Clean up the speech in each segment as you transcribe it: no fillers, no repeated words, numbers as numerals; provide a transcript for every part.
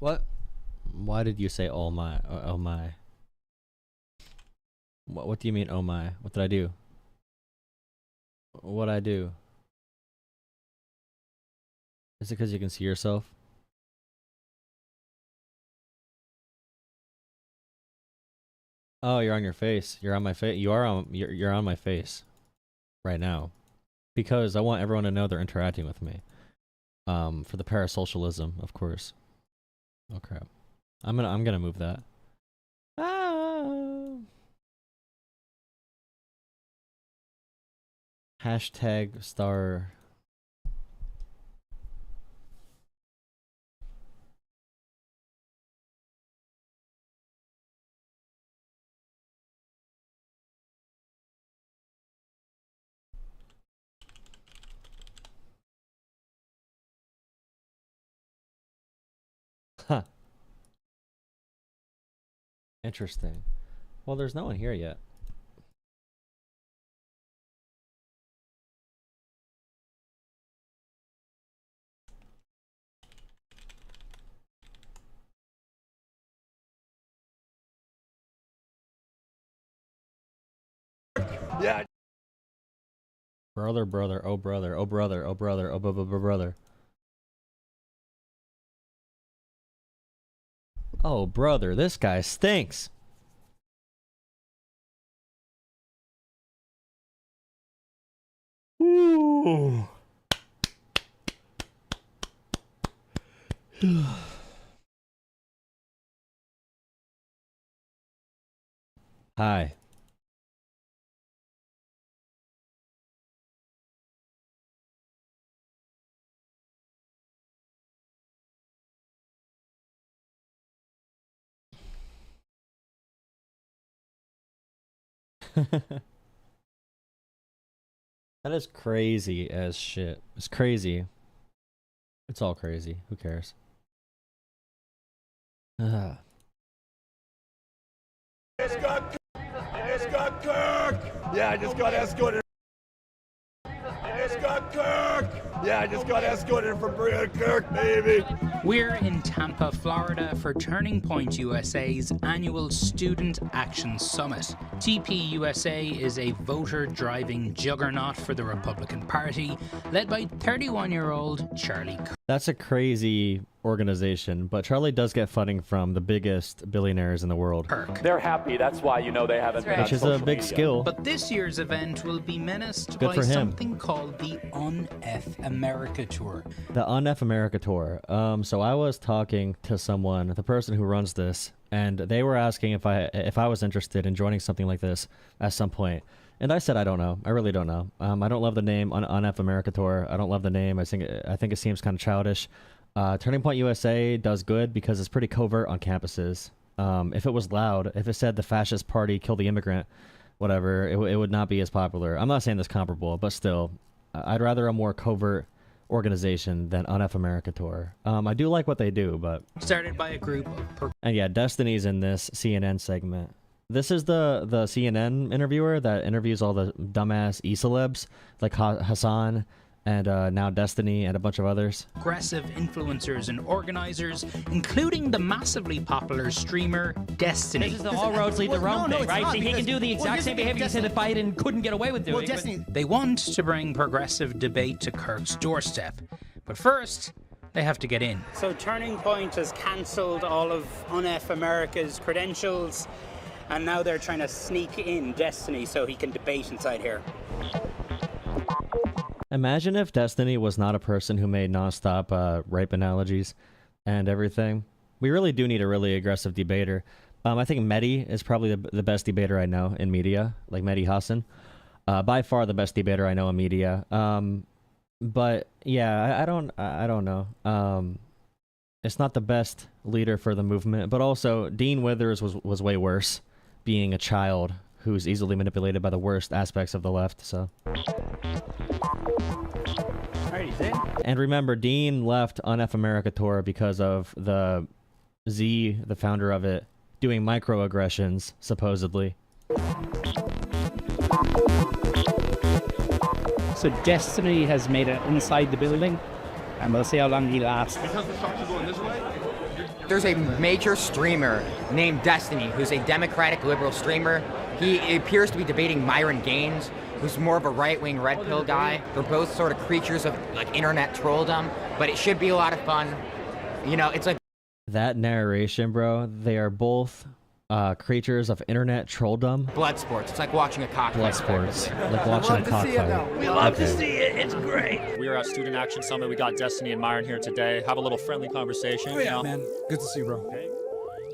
What? Why did you say oh my? Oh my. What do you mean oh my? What did I do? What'd I do? Is it because you can see yourself? Oh, you're on your face. You're on my face. You're on my face right now because I want everyone to know they're interacting with me. For the parasocialism, of course. Oh crap. I'm gonna move that. Ah. Hashtag star. Huh. Interesting. Well, there's no one here yet. Yeah. Brother, oh brother, oh brother, oh brother, oh brother. Oh brother, this guy stinks. Ooh. Hi. That is crazy as shit. It's crazy. It's all crazy. Who cares? Ugh. It's got Kirk. Yeah, I just got escorted. It's got Kirk. Yeah, I just got escorted from Kirk, baby. We're in Tampa, Florida for Turning Point USA's annual Student Action Summit. TPUSA is a voter-driving juggernaut for the Republican Party, led by 31-year-old Charlie Kirk. That's a crazy organization, but Charlie does get funding from the biggest billionaires in the world. They're happy. That's why, you know, they haven't been on Which is a social big media. skill. But this year's event will be menaced Good by for him. something called the Un-F America Tour. The Un-F America Tour. So I was talking to someone, the person who runs this, and they were asking if I was interested in joining something like this at some point. And I said I don't know. I really don't know. I don't love the name Un-F America Tour. I don't love the name. I think it seems kind of childish. Turning Point USA does good because it's pretty covert on campuses. If it was loud, if it said the fascist party kill the immigrant, whatever, it would not be as popular. I'm not saying this comparable, but still, I'd rather a more covert organization than Un-F America Tour. I do like what they do, but... Started by a group of... And yeah, Destiny's in this CNN segment. This is the CNN interviewer that interviews all the dumbass e-celebs, like Hassan, and now Destiny and a bunch of others. Aggressive influencers and organizers, including the massively popular streamer Destiny. This is the all roads lead to Rome thing, right? So he can do the exact same behavior you said that Biden couldn't get away with doing. Well, Destiny... They want to bring progressive debate to Kirk's doorstep. But first, they have to get in. So Turning Point has cancelled all of Un-F America's credentials, and now they're trying to sneak in Destiny so he can debate inside here. Imagine if Destiny was not a person who made nonstop rape analogies and everything. We really do need a really aggressive debater. I think Mehdi is probably the best debater I know in media, like Mehdi Hassan. By far the best debater I know in media. But yeah, I don't know. It's not the best leader for the movement, but also Dean Withers was way worse, being a child who's easily manipulated by the worst aspects of the left, so... And remember, Dean left Un-F America Tour because of the founder of it, doing microaggressions, supposedly. So Destiny has made it inside the building, and we'll see how long he lasts. Because the shots are going this way, There's a major streamer named Destiny who's a Democratic liberal streamer. He appears to be debating Myron Gaines, who's more of a right-wing red pill guy. They're both sort of creatures of like internet trolldom, but it should be a lot of fun. You know, it's like That narration, bro, they are both creatures of internet trolldom. blood sports. It's like watching a cockfight. Blood sports. Like watching a cockfight. We love to see it. It's great. We are at Student Action Summit. We got Destiny and Myron here today. Have a little friendly conversation. Yeah, man. Good to see you, bro. Okay.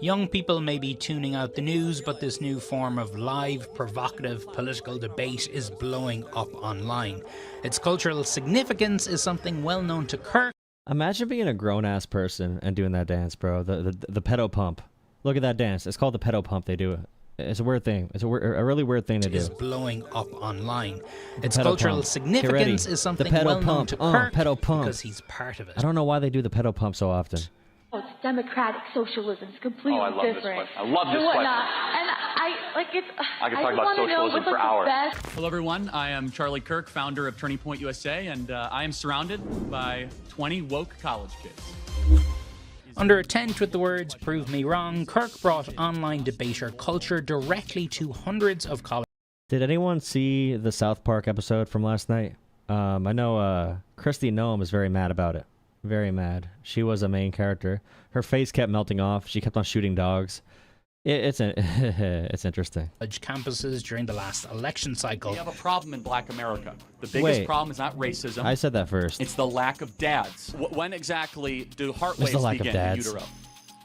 Young people may be tuning out the news, but this new form of live, provocative political debate is blowing up online. Its cultural significance is something well known to Kirk. Imagine being a grown-ass person and doing that dance, bro. The pedo pump. Look at that dance. It's called the pedo pump. They do it. It's a weird thing. It's a really weird thing to do. Is blowing up online. Its Pedo cultural pump. significance is something well known to Kirk pedo pump. because he's part of it. I don't know why they do the pedo pump so often. Oh, it's democratic socialism. It's completely different. I love this question. And I could talk about socialism for hours. Hello, everyone. I am Charlie Kirk, founder of Turning Point USA, and I am surrounded by 20 woke college kids. Under a tent with the words "Prove me wrong," Kirk brought online debater culture directly to hundreds of college. Did anyone see the South Park episode from last night? I know Christy Nome is very mad about it. Very mad. She was a main character. Her face kept melting off. She kept on shooting dogs. It's interesting. Campuses during the last election cycle. We have a problem in Black America. The biggest problem is not racism. I said that first. It's the lack of dads. When exactly do heart waves begin in utero?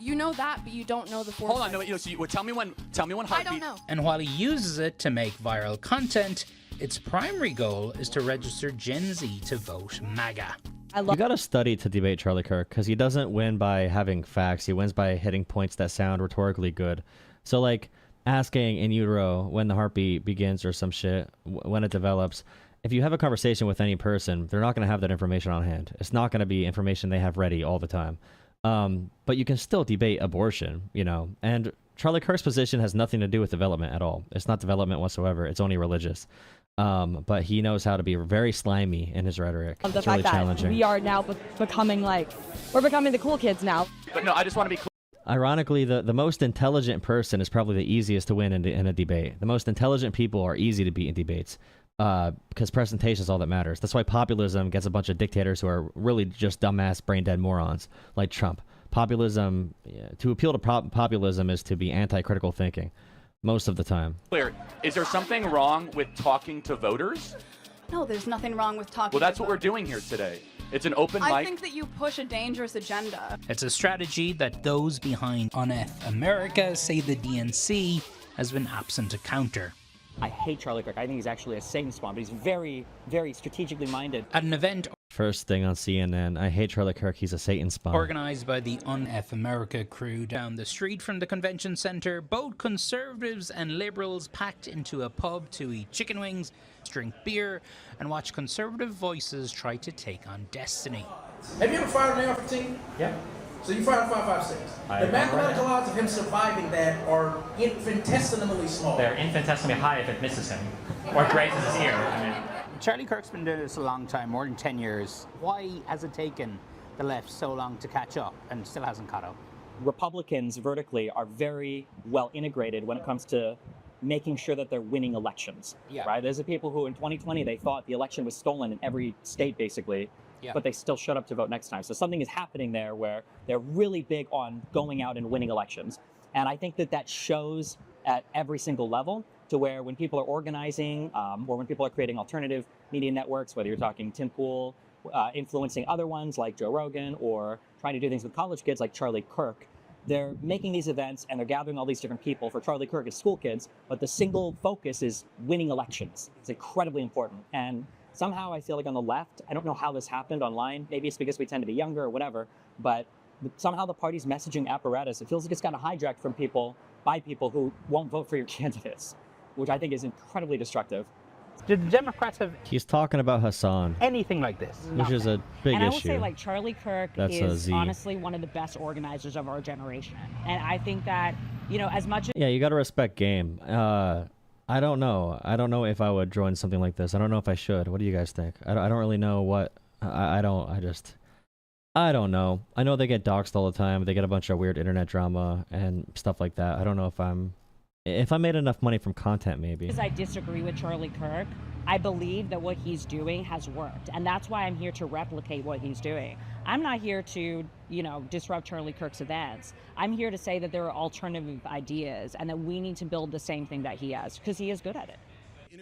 You know that, but you don't know the four. Hold on, no, so tell me when heartbeat. I don't know. And while he uses it to make viral content, its primary goal is to register Gen Z to vote MAGA. You gotta study to debate Charlie Kirk, because he doesn't win by having facts. He wins by hitting points that sound rhetorically good. So, like, asking in utero when the heartbeat begins or some shit, when it develops. If you have a conversation with any person, they're not gonna have that information on hand. It's not gonna be information they have ready all the time. But you can still debate abortion, you know. And Charlie Kirk's position has nothing to do with development at all. It's not development whatsoever. It's only religious. But he knows how to be very slimy in his rhetoric. The it's fact really challenging. that we are now becoming we're becoming the cool kids now. But no, I just want to be clear. Ironically, the most intelligent person is probably the easiest to win in a debate. The most intelligent people are easy to beat in debates because presentation is all that matters. That's why populism gets a bunch of dictators who are really just dumbass, brain-dead morons like Trump. Populism, to appeal to populism is to be anti-critical thinking. Most of the time. Clear. Is there something wrong with talking to voters? No, there's nothing wrong with talking. Well, that's what we're doing here today. It's an open mic. I think that you push a dangerous agenda. It's a strategy that those behind Unearth America say the DNC has been absent to counter. I hate Charlie Kirk. I think he's actually a Satan spawn, but he's very, very strategically minded. At an event First thing on CNN, I hate Charlie Kirk, he's a Satan spawn. organized by the Unearth America crew down the street from the convention center, both conservatives and liberals packed into a pub to eat chicken wings, drink beer, and watch conservative voices try to take on Destiny. Have you ever fired an AR-15? Yeah. So you fired a 5.56. The mathematical odds of him surviving that are infinitesimally small. They're infinitesimally high if it misses him, or grazes his ear. I mean, Charlie Kirk's been doing this a long time, more than 10 years. Why has it taken the left so long to catch up and still hasn't caught up? Republicans vertically are very well integrated when it comes to making sure that they're winning elections. Yeah. Right? There's the people who in 2020 they thought the election was stolen in every state basically, but they still showed up to vote next time. So something is happening there where they're really big on going out and winning elections. And I think that that shows at every single level, to where when people are organizing or when people are creating alternative media networks, whether you're talking Tim Pool, influencing other ones like Joe Rogan, or trying to do things with college kids like Charlie Kirk, they're making these events and they're gathering all these different people. For Charlie Kirk, it's school kids, but the single focus is winning elections. It's incredibly important. And somehow I feel like on the left, I don't know how this happened online. Maybe it's because we tend to be younger or whatever, but somehow the party's messaging apparatus, it feels like it's gotten hijacked from people by people who won't vote for your candidates, which I think is incredibly destructive. Did the Democrats have He's talking about Hassan, anything like this? which is a big And I will issue. say, like, Charlie Kirk That's a is Z. honestly one of the best organizers of our generation. And I think that, you know, as much as... Yeah, you gotta respect game. I don't know. I don't know if I would join something like this. I don't know if I should. What do you guys think? I don't really know what... I just... I don't know. I know they get doxxed all the time. They get a bunch of weird internet drama and stuff like that. I don't know if I made enough money from content, maybe. Because I disagree with Charlie Kirk, I believe that what he's doing has worked, and that's why I'm here to replicate what he's doing. I'm not here to, disrupt Charlie Kirk's events. I'm here to say that there are alternative ideas and that we need to build the same thing that he has, because he is good at it.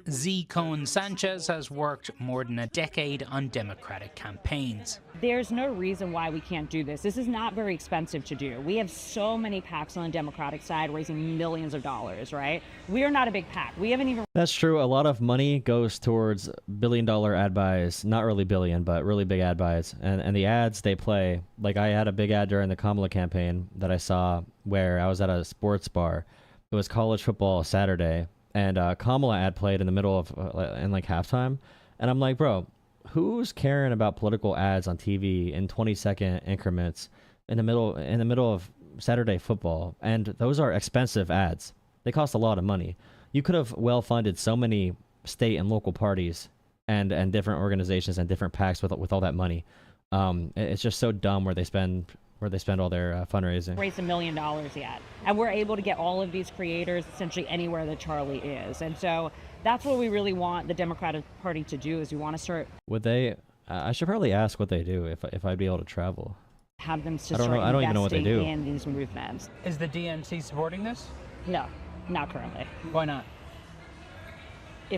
Z. Cohen Sanchez has worked more than a decade on Democratic campaigns. There's no reason why we can't do this. This is not very expensive to do. We have so many PACs on the Democratic side raising millions of dollars, right? We are not a big PAC. We haven't even... That's true. A lot of money goes towards billion-dollar ad buys. Not really billion, but really big ad buys. And the ads they play, like I had a big ad during the Kamala campaign that I saw where I was at a sports bar. It was college football Saturday. And Kamala ad played in the middle of, in like halftime. And I'm like, bro, who's caring about political ads on TV in 20-second increments in the middle of Saturday football? And those are expensive ads. They cost a lot of money. You could have well funded so many state and local parties and different organizations and different PACs with all that money. It's just so dumb where they spend all their fundraising. Raised $1 million yet. And we're able to get all of these creators essentially anywhere that Charlie is. And so that's what we really want the Democratic Party to do, is we want to start... Would they... I should probably ask what they do if I'd be able to travel. Have them to I don't even know what they do. In these movements. Is the DNC supporting this? No, not currently. Why not?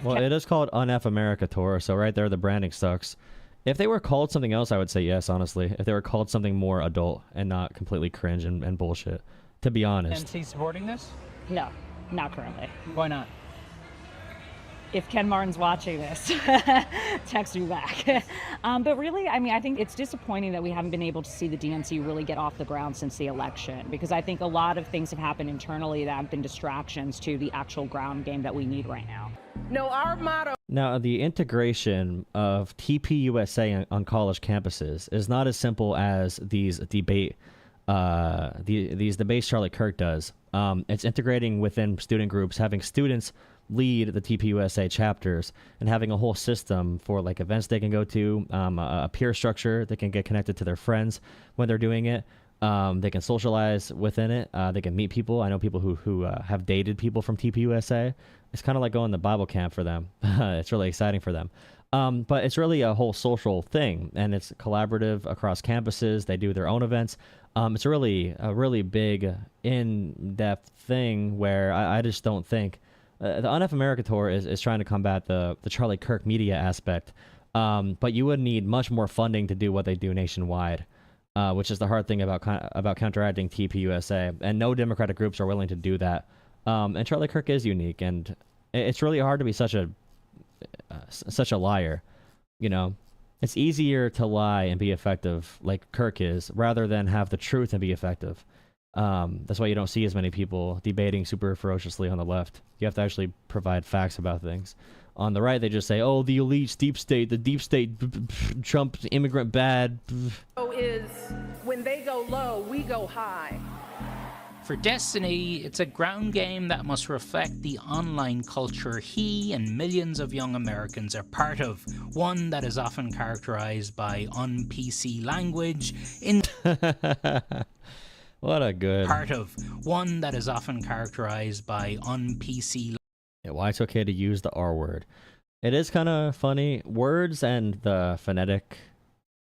Well, it is called Un-F America Tour, so right there the branding sucks. If they were called something else, I would say yes, honestly. If they were called something more adult and not completely cringe and bullshit, to be honest. DNC supporting this? No, not currently. Why not? If Ken Martin's watching this, text me back. But really, I mean, I think it's disappointing that we haven't been able to see the DNC really get off the ground since the election, because I think a lot of things have happened internally that have been distractions to the actual ground game that we need right now. No, our motto... Now, the integration of TPUSA on college campuses is not as simple as these debates Charlie Kirk does. It's integrating within student groups, having students lead the TPUSA chapters, and having a whole system for like events they can go to, a peer structure they can get connected to their friends when they're doing it. They can socialize within it. They can meet people. I know people who have dated people from TPUSA. It's kind of like going to Bible camp for them. It's really exciting for them. But it's really a whole social thing, and it's collaborative across campuses. They do their own events. It's a really big, in-depth thing where I just don't think the Un-F America Tour is trying to combat the Charlie Kirk media aspect. But you would need much more funding to do what they do nationwide. Which is the hard thing about counteracting TPUSA, and no Democratic groups are willing to do that. And Charlie Kirk is unique, and it's really hard to be such a liar. You know, it's easier to lie and be effective, like Kirk is, rather than have the truth and be effective. That's why you don't see as many people debating super ferociously on the left. You have to actually provide facts about things. On the right, they just say, "Oh, the elites, the deep state, Trump, immigrant bad." Is when they go low, we go high. For Destiny, it's a ground game that must reflect the online culture he and millions of young Americans are part of. One that is often characterized by un-PC language. What a good... One that is often characterized by un-PC... Yeah, why it's okay to use the R word. It is kind of funny. Words and the phonetic,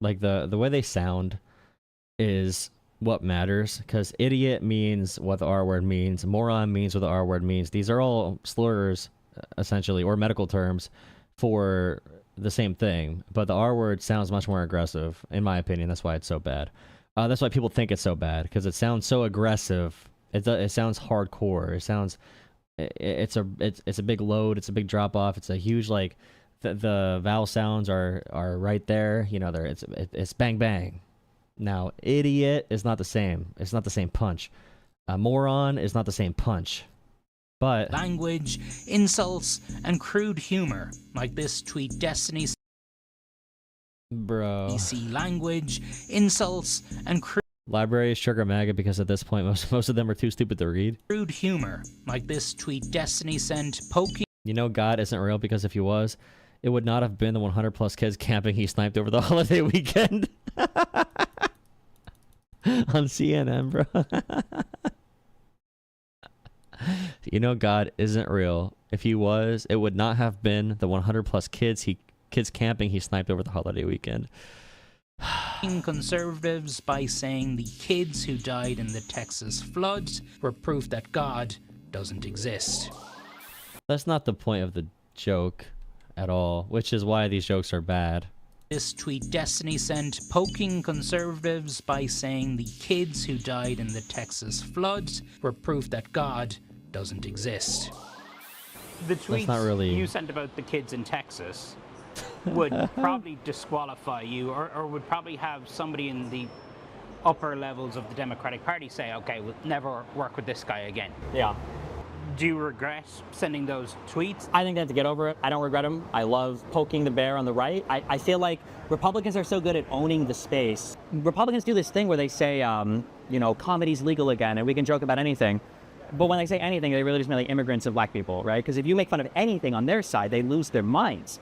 like the way they sound, is what matters, because idiot means what the R word means, moron means what the R word means. These are all slurs, essentially, or medical terms for the same thing, but the R word sounds much more aggressive, in my opinion. That's why it's so bad. That's why people think it's so bad, because it sounds so aggressive. It sounds hardcore. It sounds... It's a big load. It's a big drop off. It's a huge, like, the vowel sounds are right there. You know, it's bang bang. Now, idiot is not the same. It's not the same punch. Moron is not the same punch. But language, insults, and crude humor, like this tweet Destiny. Bro. PC language, insults, and crude. Libraries trigger MAGA because at this point most of them are too stupid to read. Crude humor, like this tweet Destiny sent poking. You know God isn't real, because if he was, it would not have been the 100+ kids camping he sniped over the holiday weekend. on CNN, bro. You know, God isn't real. If he was, it would not have been the 100+ kids camping he sniped over the holiday weekend. Conservatives by saying the kids who died in the Texas floods were proof that God doesn't exist. That's not the point of the joke at all, which is why these jokes are bad. This tweet Destiny sent poking conservatives by saying the kids who died in the Texas floods were proof that God doesn't exist. The tweets not really... you sent about the kids in Texas would probably disqualify you, or would probably have somebody in the upper levels of the Democratic Party say, okay, we'll never work with this guy again. Yeah. Do you regret sending those tweets? I think they have to get over it. I don't regret them. I love poking the bear on the right. I feel like Republicans are so good at owning the space. Republicans do this thing where they say, you know, comedy's legal again and we can joke about anything. But when they say anything, they really just mean like immigrants and black people, right? Because if you make fun of anything on their side, they lose their minds.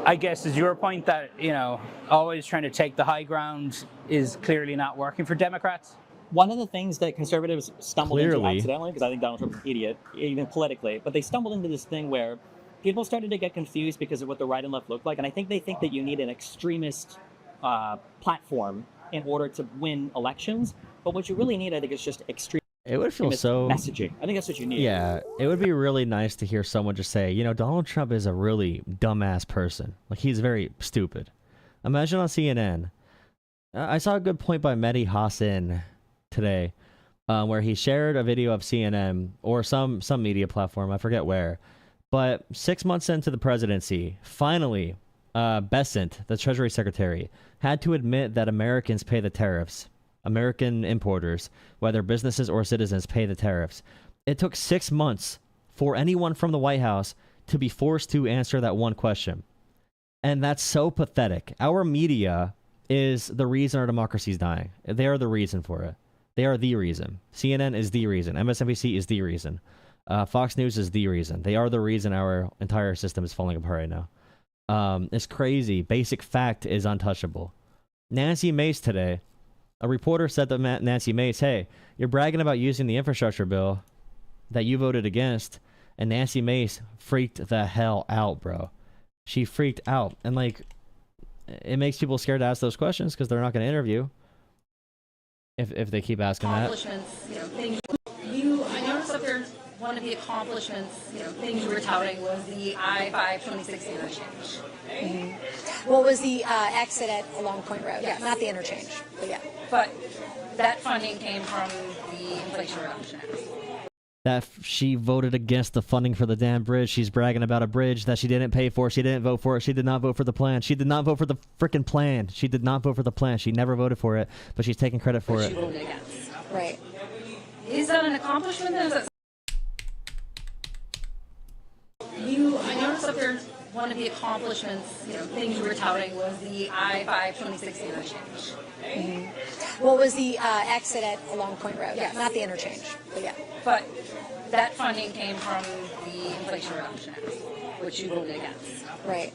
I guess is your point that, you know, always trying to take the high ground is clearly not working for Democrats? One of the things that conservatives stumbled into accidentally, because I think Donald Trump's an idiot, even politically, but they stumbled into this thing where people started to get confused because of what the right and left looked like. And I think they think that you need an extremist platform in order to win elections. But what you really need, I think, is just extreme. It would feel so... messaging. I think that's what you need. Yeah, it would be really nice to hear someone just say, you know, Donald Trump is a really dumbass person. Like, he's very stupid. Imagine on CNN. I saw a good point by Mehdi Hassan today, where he shared a video of CNN, or some media platform, I forget where. But 6 months into the presidency, finally, Bessent, the Treasury Secretary, had to admit that Americans pay the tariffs. American importers, whether businesses or citizens, pay the tariffs. It took 6 months for anyone from the White House to be forced to answer that one question. And that's so pathetic. Our media is the reason our democracy is dying. They are the reason for it. They are the reason. CNN is the reason. MSNBC is the reason. Fox News is the reason. They are the reason our entire system is falling apart right now. It's crazy. Basic fact is untouchable. Nancy Mace today, a reporter said to Nancy Mace, hey, you're bragging about using the infrastructure bill that you voted against, and Nancy Mace freaked the hell out, bro. She freaked out. And, like, it makes people scared to ask those questions because they're not going to interview if they keep asking that. Accomplishments, you know, things I noticed up there, one of the accomplishments, you know, things you were touting was the I-5 2060 interchange. Mm-hmm. What was the exit at Long Point Road? Yeah, not the interchange, but yeah. But that funding came from the Inflation Reduction Act. That she voted against the funding for the damn bridge. She's bragging about a bridge that she didn't pay for. She didn't vote for it. She did not vote for the plan. She did not vote for the freaking plan. She did not vote for the plan. She never voted for it, but she's taking credit for it. She voted against. Right. Is that an accomplishment then? Is that I noticed up there, one of the accomplishments, you know, things you were touting was the I-5 2060 interchange. Mm-hmm. What was the exit at Long Point Road? Yeah, not the interchange, but yeah. But that funding came from the Inflation Reduction Act, which you voted against. Right.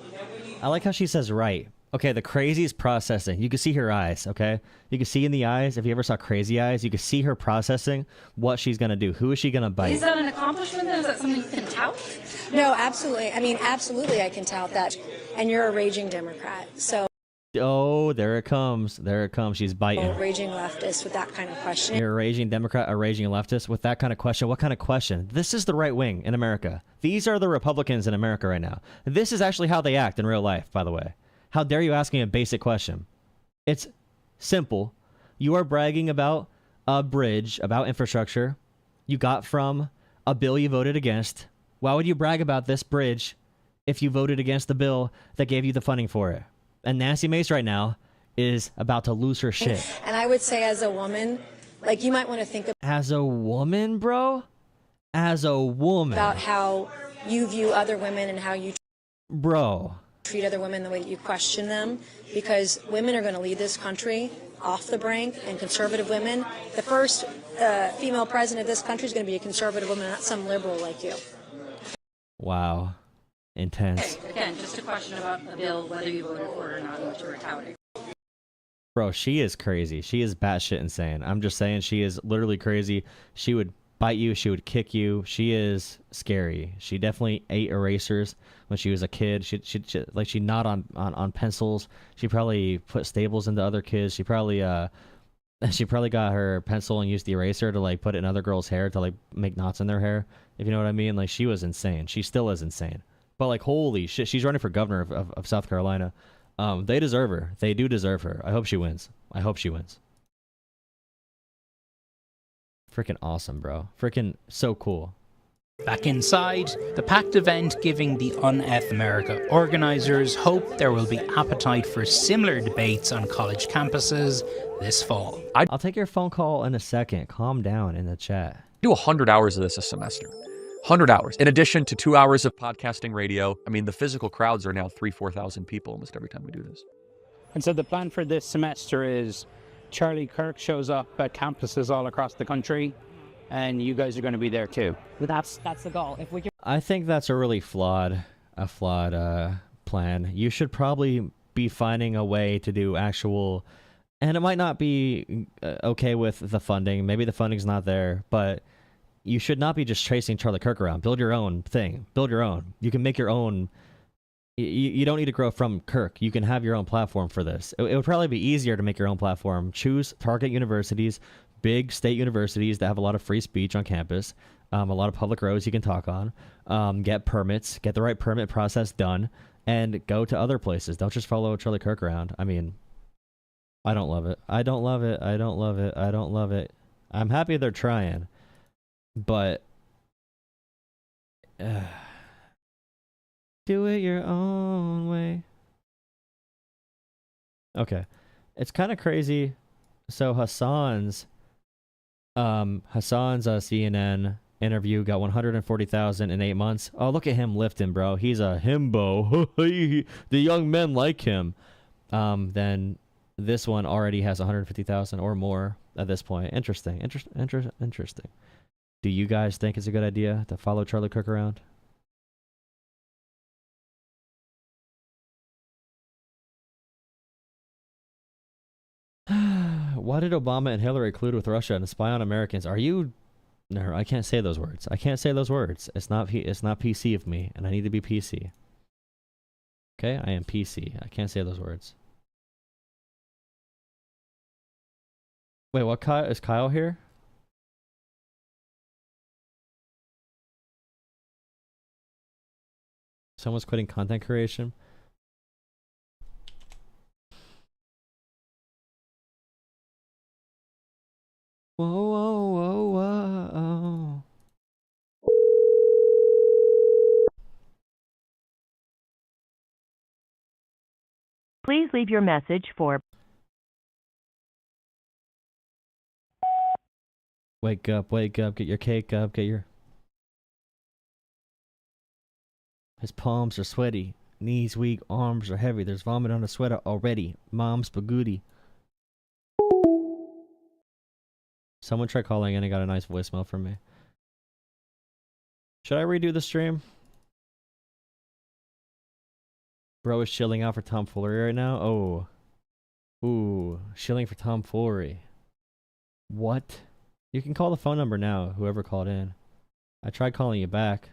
I like how she says right. Okay, the crazy's processing. You can see her eyes, okay? You can see in the eyes, if you ever saw Crazy Eyes, you can see her processing what she's going to do. Who is she going to bite? Is that an accomplishment then? Is that something you can tout? No, absolutely. I mean, absolutely I can tout that. And you're a raging Democrat, so... Oh, there it comes. There it comes. She's biting. A raging leftist with that kind of question. You're a raging Democrat, a raging leftist with that kind of question. What kind of question? This is the right wing in America. These are the Republicans in America right now. This is actually how they act in real life, by the way. How dare you ask me a basic question? It's simple. You are bragging about a bridge, about infrastructure you got from a bill you voted against. Why would you brag about this bridge if you voted against the bill that gave you the funding for it? And Nancy Mace right now is about to lose her shit. And I would say as a woman, like you might want to think as a woman, bro? As a woman. About how you view other women and how you treat other women, the way that you question them, because women are going to lead this country off the brink, and conservative women, the first female president of this country is going to be a conservative woman, not some liberal like you. Wow. Intense. Okay, again, just a question about the bill, whether you voted for it or not, and what you were touting. Bro, she is crazy. She is batshit insane. I'm just saying, she is literally crazy. She would bite you. She would kick you. She is scary. She definitely ate erasers when she was a kid. She gnawed on pencils. She probably put staples into other kids. She probably got her pencil and used the eraser to like put it in other girls' hair to like make knots in their hair. If you know what I mean. Like, she was insane. She still is insane. But like, holy shit, she's running for governor of South Carolina. They deserve her. They do deserve her. I hope she wins. I hope she wins. Freaking awesome, bro. Freaking so cool. Back inside, the packed event giving the Uneth America organizers hope there will be appetite for similar debates on college campuses this fall. I'll take your phone call in a second. Calm down in the chat. Do 100 hours of this a semester. 100 hours. In addition to 2 hours of podcasting radio. I mean, the physical crowds are now 4,000 people almost every time we do this. And so the plan for this semester is Charlie Kirk shows up at campuses all across the country, and you guys are going to be there too. That's the goal. If we can. I think that's a really flawed plan. You should probably be finding a way to do actual, and it might not be okay with the funding. Maybe the funding's not there, but you should not be just chasing Charlie Kirk around. Build your own thing. Build your own. You can make your own. You don't need to grow from Kirk. You can have your own platform for this. It would probably be easier to make your own platform. Choose target universities, big state universities that have a lot of free speech on campus, a lot of public roads you can talk on, get permits, get the right permit process done, and go to other places. Don't just follow Charlie Kirk around. I mean, I don't love it. I don't love it. I don't love it. I don't love it. I'm happy they're trying. But do it your own way. Okay. It's kind of crazy. So Hassan's CNN interview got 140,000 in 8 months. Oh, look at him lifting, bro. He's a himbo. The young men like him. Then this one already has 150,000 or more at this point. Interesting. Interesting. Do you guys think it's a good idea to follow Charlie Kirk around? Why did Obama and Hillary collude with Russia and spy on Americans? Are you... No, I can't say those words. I can't say those words. It's not PC of me, and I need to be PC. Okay? I am PC. I can't say those words. Wait, what? Is Kyle here? Someone's quitting content creation. Whoa, whoa, whoa, whoa. Please leave your message for... Wake up, get your cake up, get your... His palms are sweaty, knees weak, arms are heavy. There's vomit on the sweater already. Mom's spaghetti. Someone tried calling in and got a nice voicemail from me. Should I redo the stream? Bro is chilling out for tomfoolery right now? Oh. Ooh, chilling for tomfoolery. What? You can call the phone number now, whoever called in. I tried calling you back.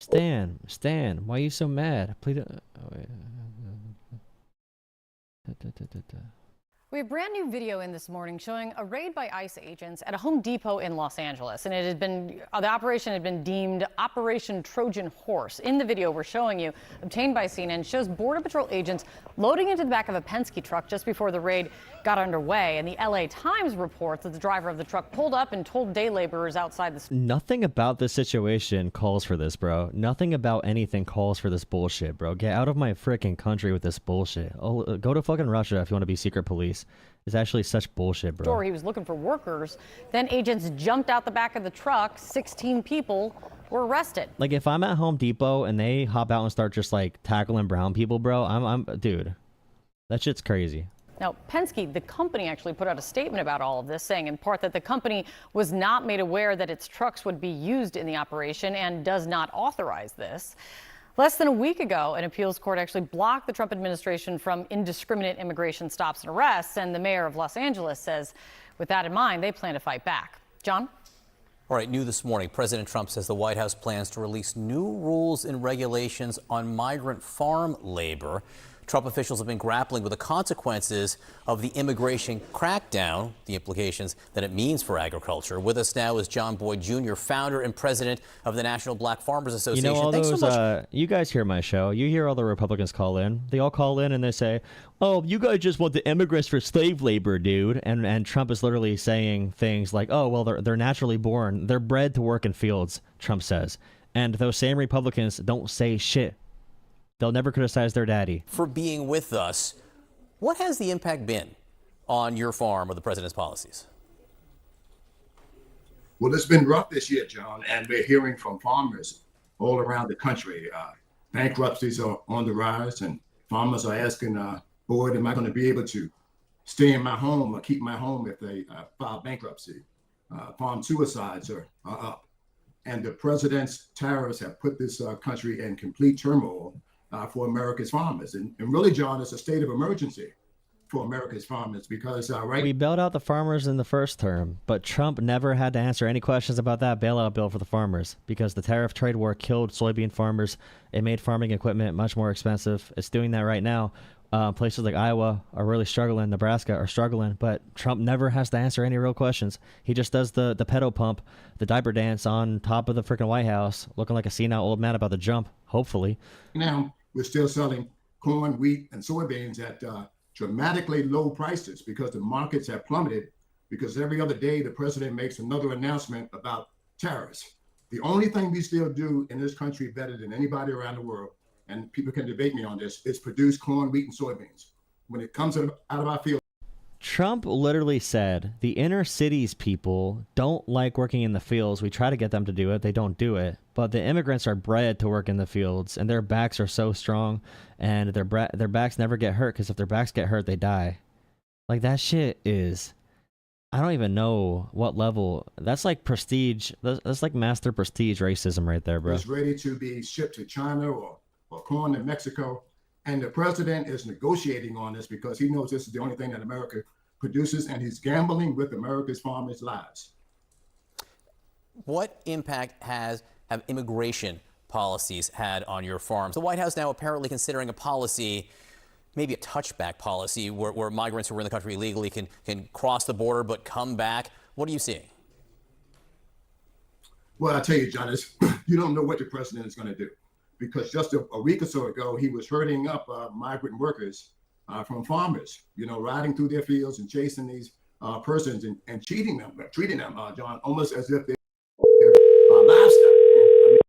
Stan, why are you so mad? Please. We have brand new video in this morning showing a raid by ICE agents at a Home Depot in Los Angeles, and the operation had been deemed Operation Trojan Horse. In the video we're showing you, obtained by CNN, shows Border Patrol agents loading into the back of a Penske truck just before the raid got underway. And the LA Times reports that the driver of the truck pulled up and told day laborers outside the... Nothing about this situation calls for this, bro. Nothing about anything calls for this bullshit, bro. Get out of my freaking country with this bullshit. Oh, go to fucking Russia if you want to be secret police. It's actually such bullshit, bro. He was looking for workers. Then agents jumped out the back of the truck. 16 people were arrested. Like, if I'm at Home Depot and they hop out and start just like tackling brown people, bro, I'm dude, that shit's crazy. Now, Penske, the company, actually put out a statement about all of this, saying in part that the company was not made aware that its trucks would be used in the operation and does not authorize this. Less than a week ago, an appeals court actually blocked the Trump administration from indiscriminate immigration stops and arrests, and the mayor of Los Angeles says with that in mind, they plan to fight back. John? All right, new this morning, President Trump says the White House plans to release new rules and regulations on migrant farm labor. Trump officials have been grappling with the consequences of the immigration crackdown, the implications that it means for agriculture. With us now is John Boyd Jr., founder and president of the National Black Farmers Association. You know, all Thanks those, so much. you guys hear my show. You hear all the Republicans call in. They all call in and they say, oh, you guys just want the immigrants for slave labor, dude. And Trump is literally saying things like, oh, well, they're naturally born. They're bred to work in fields, Trump says. And those same Republicans don't say shit. They'll never criticize their daddy. For being with us, what has the impact been on your farm of the president's policies? Well, it's been rough this year, John, and we're hearing from farmers all around the country. Bankruptcies are on the rise, and farmers are asking, Boyd, am I going to be able to stay in my home or keep my home if they file bankruptcy? Farm suicides are up. And the president's tariffs have put this country in complete turmoil for America's farmers. And really, John, it's a state of emergency for America's farmers because, We bailed out the farmers in the first term, but Trump never had to answer any questions about that bailout bill for the farmers because the tariff trade war killed soybean farmers. It made farming equipment much more expensive. It's doing that right now. Places like Iowa are really struggling. Nebraska are struggling, but Trump never has to answer any real questions. He just does the pedo pump, the diaper dance on top of the freaking White House, looking like a senile old man about to jump, hopefully. Now, we're still selling corn, wheat, and soybeans at dramatically low prices because the markets have plummeted because every other day the president makes another announcement about tariffs. The only thing we still do in this country better than anybody around the world, and people can debate me on this, is produce corn, wheat, and soybeans. When it comes out of our field. Trump literally said the inner cities people don't like working in the fields. We try to get them to do it. They don't do it. But the immigrants are bred to work in the fields, and their backs are so strong, and their backs never get hurt because if their backs get hurt, they die. Like, that shit is... I don't even know what level. That's like prestige. That's like master prestige racism right there, bro. It's ready to be shipped to China or corn in Mexico. And the president is negotiating on this because he knows this is the only thing that America produces, and he's gambling with America's farmers' lives. What impact have immigration policies had on your farms? The White House now apparently considering a policy, maybe a touchback policy, where migrants who are in the country illegally can cross the border but come back. What are you seeing? Well, I tell you, John, you don't know what the president is going to do. Because just a week or so ago, he was herding up migrant workers from farmers, riding through their fields and chasing these persons and treating them, John, almost as if they're livestock.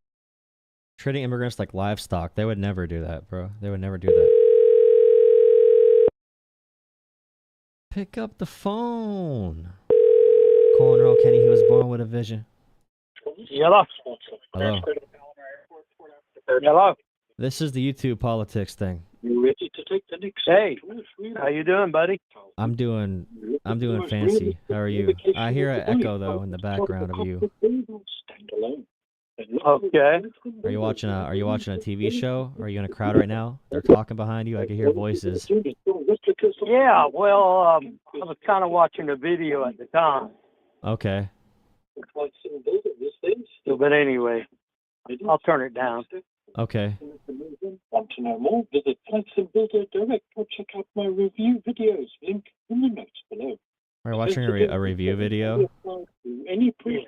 Treating immigrants like livestock. They would never do that, bro. They would never do that. Pick up the phone. Colin Kenny, he was born with a vision. Hello. Hello. Hello. This is the YouTube politics thing. You ready to take the next? Hey, how you doing, buddy? I'm doing fancy. How are you? I hear an echo though in the background of you. Okay. Are you watching a TV show? Are you in a crowd right now? They're talking behind you. I can hear voices. Yeah, well, I was kind of watching a video at the time. Okay. But anyway, I'll turn it down. Okay. Want to know more? Visit Flights Builder Direct or check out my review videos. Link in the notes below. Are you watching a review video? Any pre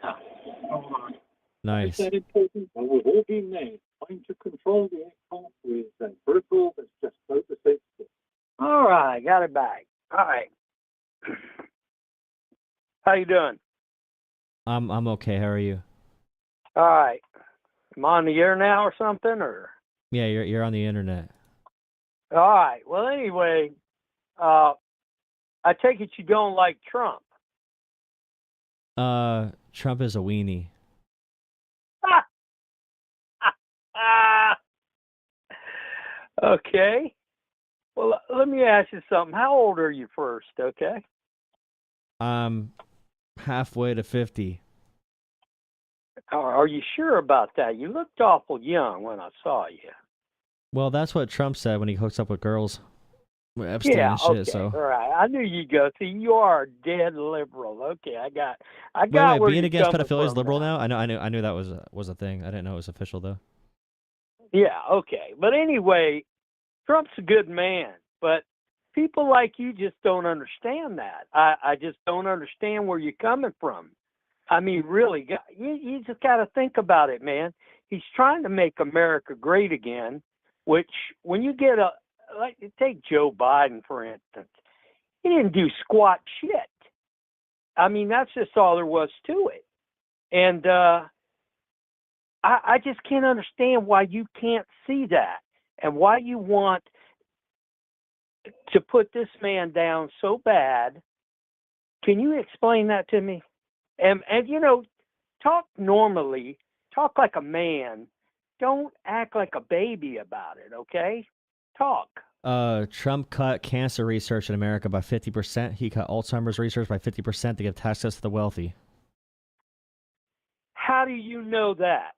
Nice. Is that important? Well, we've all been there. Trying to control the aircraft with a vertical that's just so safe. All right, got it back. All right. How you doing? I'm okay. How are you? All right. Am I on the air now or something, or? Yeah, you're on the internet. All right. Well, anyway, I take it you don't like Trump. Trump is a weenie. Okay. Well, let me ask you something. How old are you first, okay? Halfway to 50. Are you sure about that? You looked awful young when I saw you. Well, that's what Trump said when he hooks up with girls. Epstein Yeah, and shit, okay, so. all right. I knew you'd go. See, you are a dead liberal. Okay, I got Wait, where being you're against coming pedophilia is from liberal now. now? I knew that was a thing. I didn't know it was official though. Yeah, okay. But anyway, Trump's a good man, but people like you just don't understand that. I just don't understand where you're coming from. I mean, really, you just got to think about it, man. He's trying to make America great again, which when you get like, take Joe Biden, for instance. He didn't do squat shit. I mean, that's just all there was to it. And I just can't understand why you can't see that and why you want to put this man down so bad. Can you explain that to me? And you know, talk normally, talk like a man. Don't act like a baby about it, okay? Talk. Trump cut cancer research in America by 50%. He cut Alzheimer's research by 50% to give tax cuts to the wealthy. How do you know that?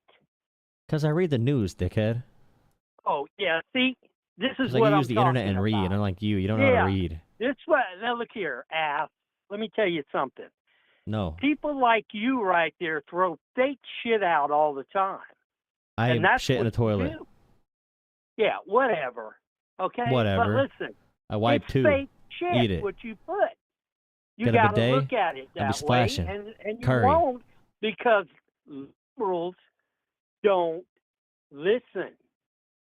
Because I read the news, dickhead. Oh, yeah, see, this is I what can I'm use the talking internet and read. about. Unlike you don't know how to read. This what, now look here, ass. Let me tell you something. No. People like you right there throw fake shit out all the time. I and that's shit in the what you toilet. do. Yeah, whatever. Okay? Whatever. But listen, I wipe it's too. fake shit Eat it. what you put. You Get a got to bidet, look at it I'll be that way, splashing. and you Curry. won't because liberals don't listen.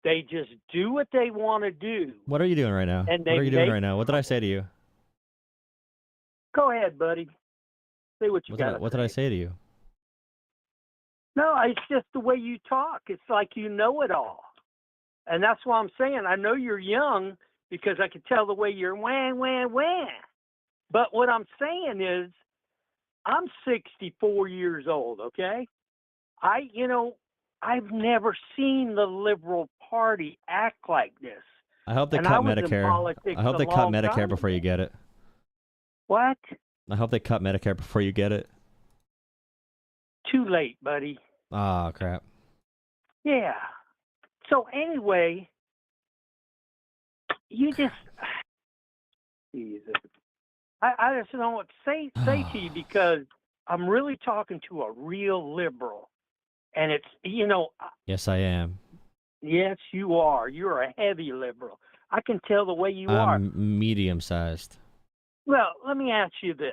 They just do what they want to do. What are you doing right now? And What are they you doing make- right now? What did I say to you? Go ahead, buddy. Say what you got. What did I say to you? No, it's just the way you talk. It's like you know it all. And that's why I'm saying I know you're young because I can tell the way you're wah. But what I'm saying is I'm 64 years old, okay? I've never seen the Liberal Party act like this. I hope they And cut I was in Medicare. politics I hope a they cut long Medicare time before you get it. What? I hope they cut Medicare before you get it. Too late, buddy. Ah, crap. Yeah. So anyway, you just Jesus. I just don't know what to say to you because I'm really talking to a real liberal. And it's, Yes, I am. yes, you are. You're a heavy liberal. I can tell the way you are. I'm medium-sized. Well, let me ask you this.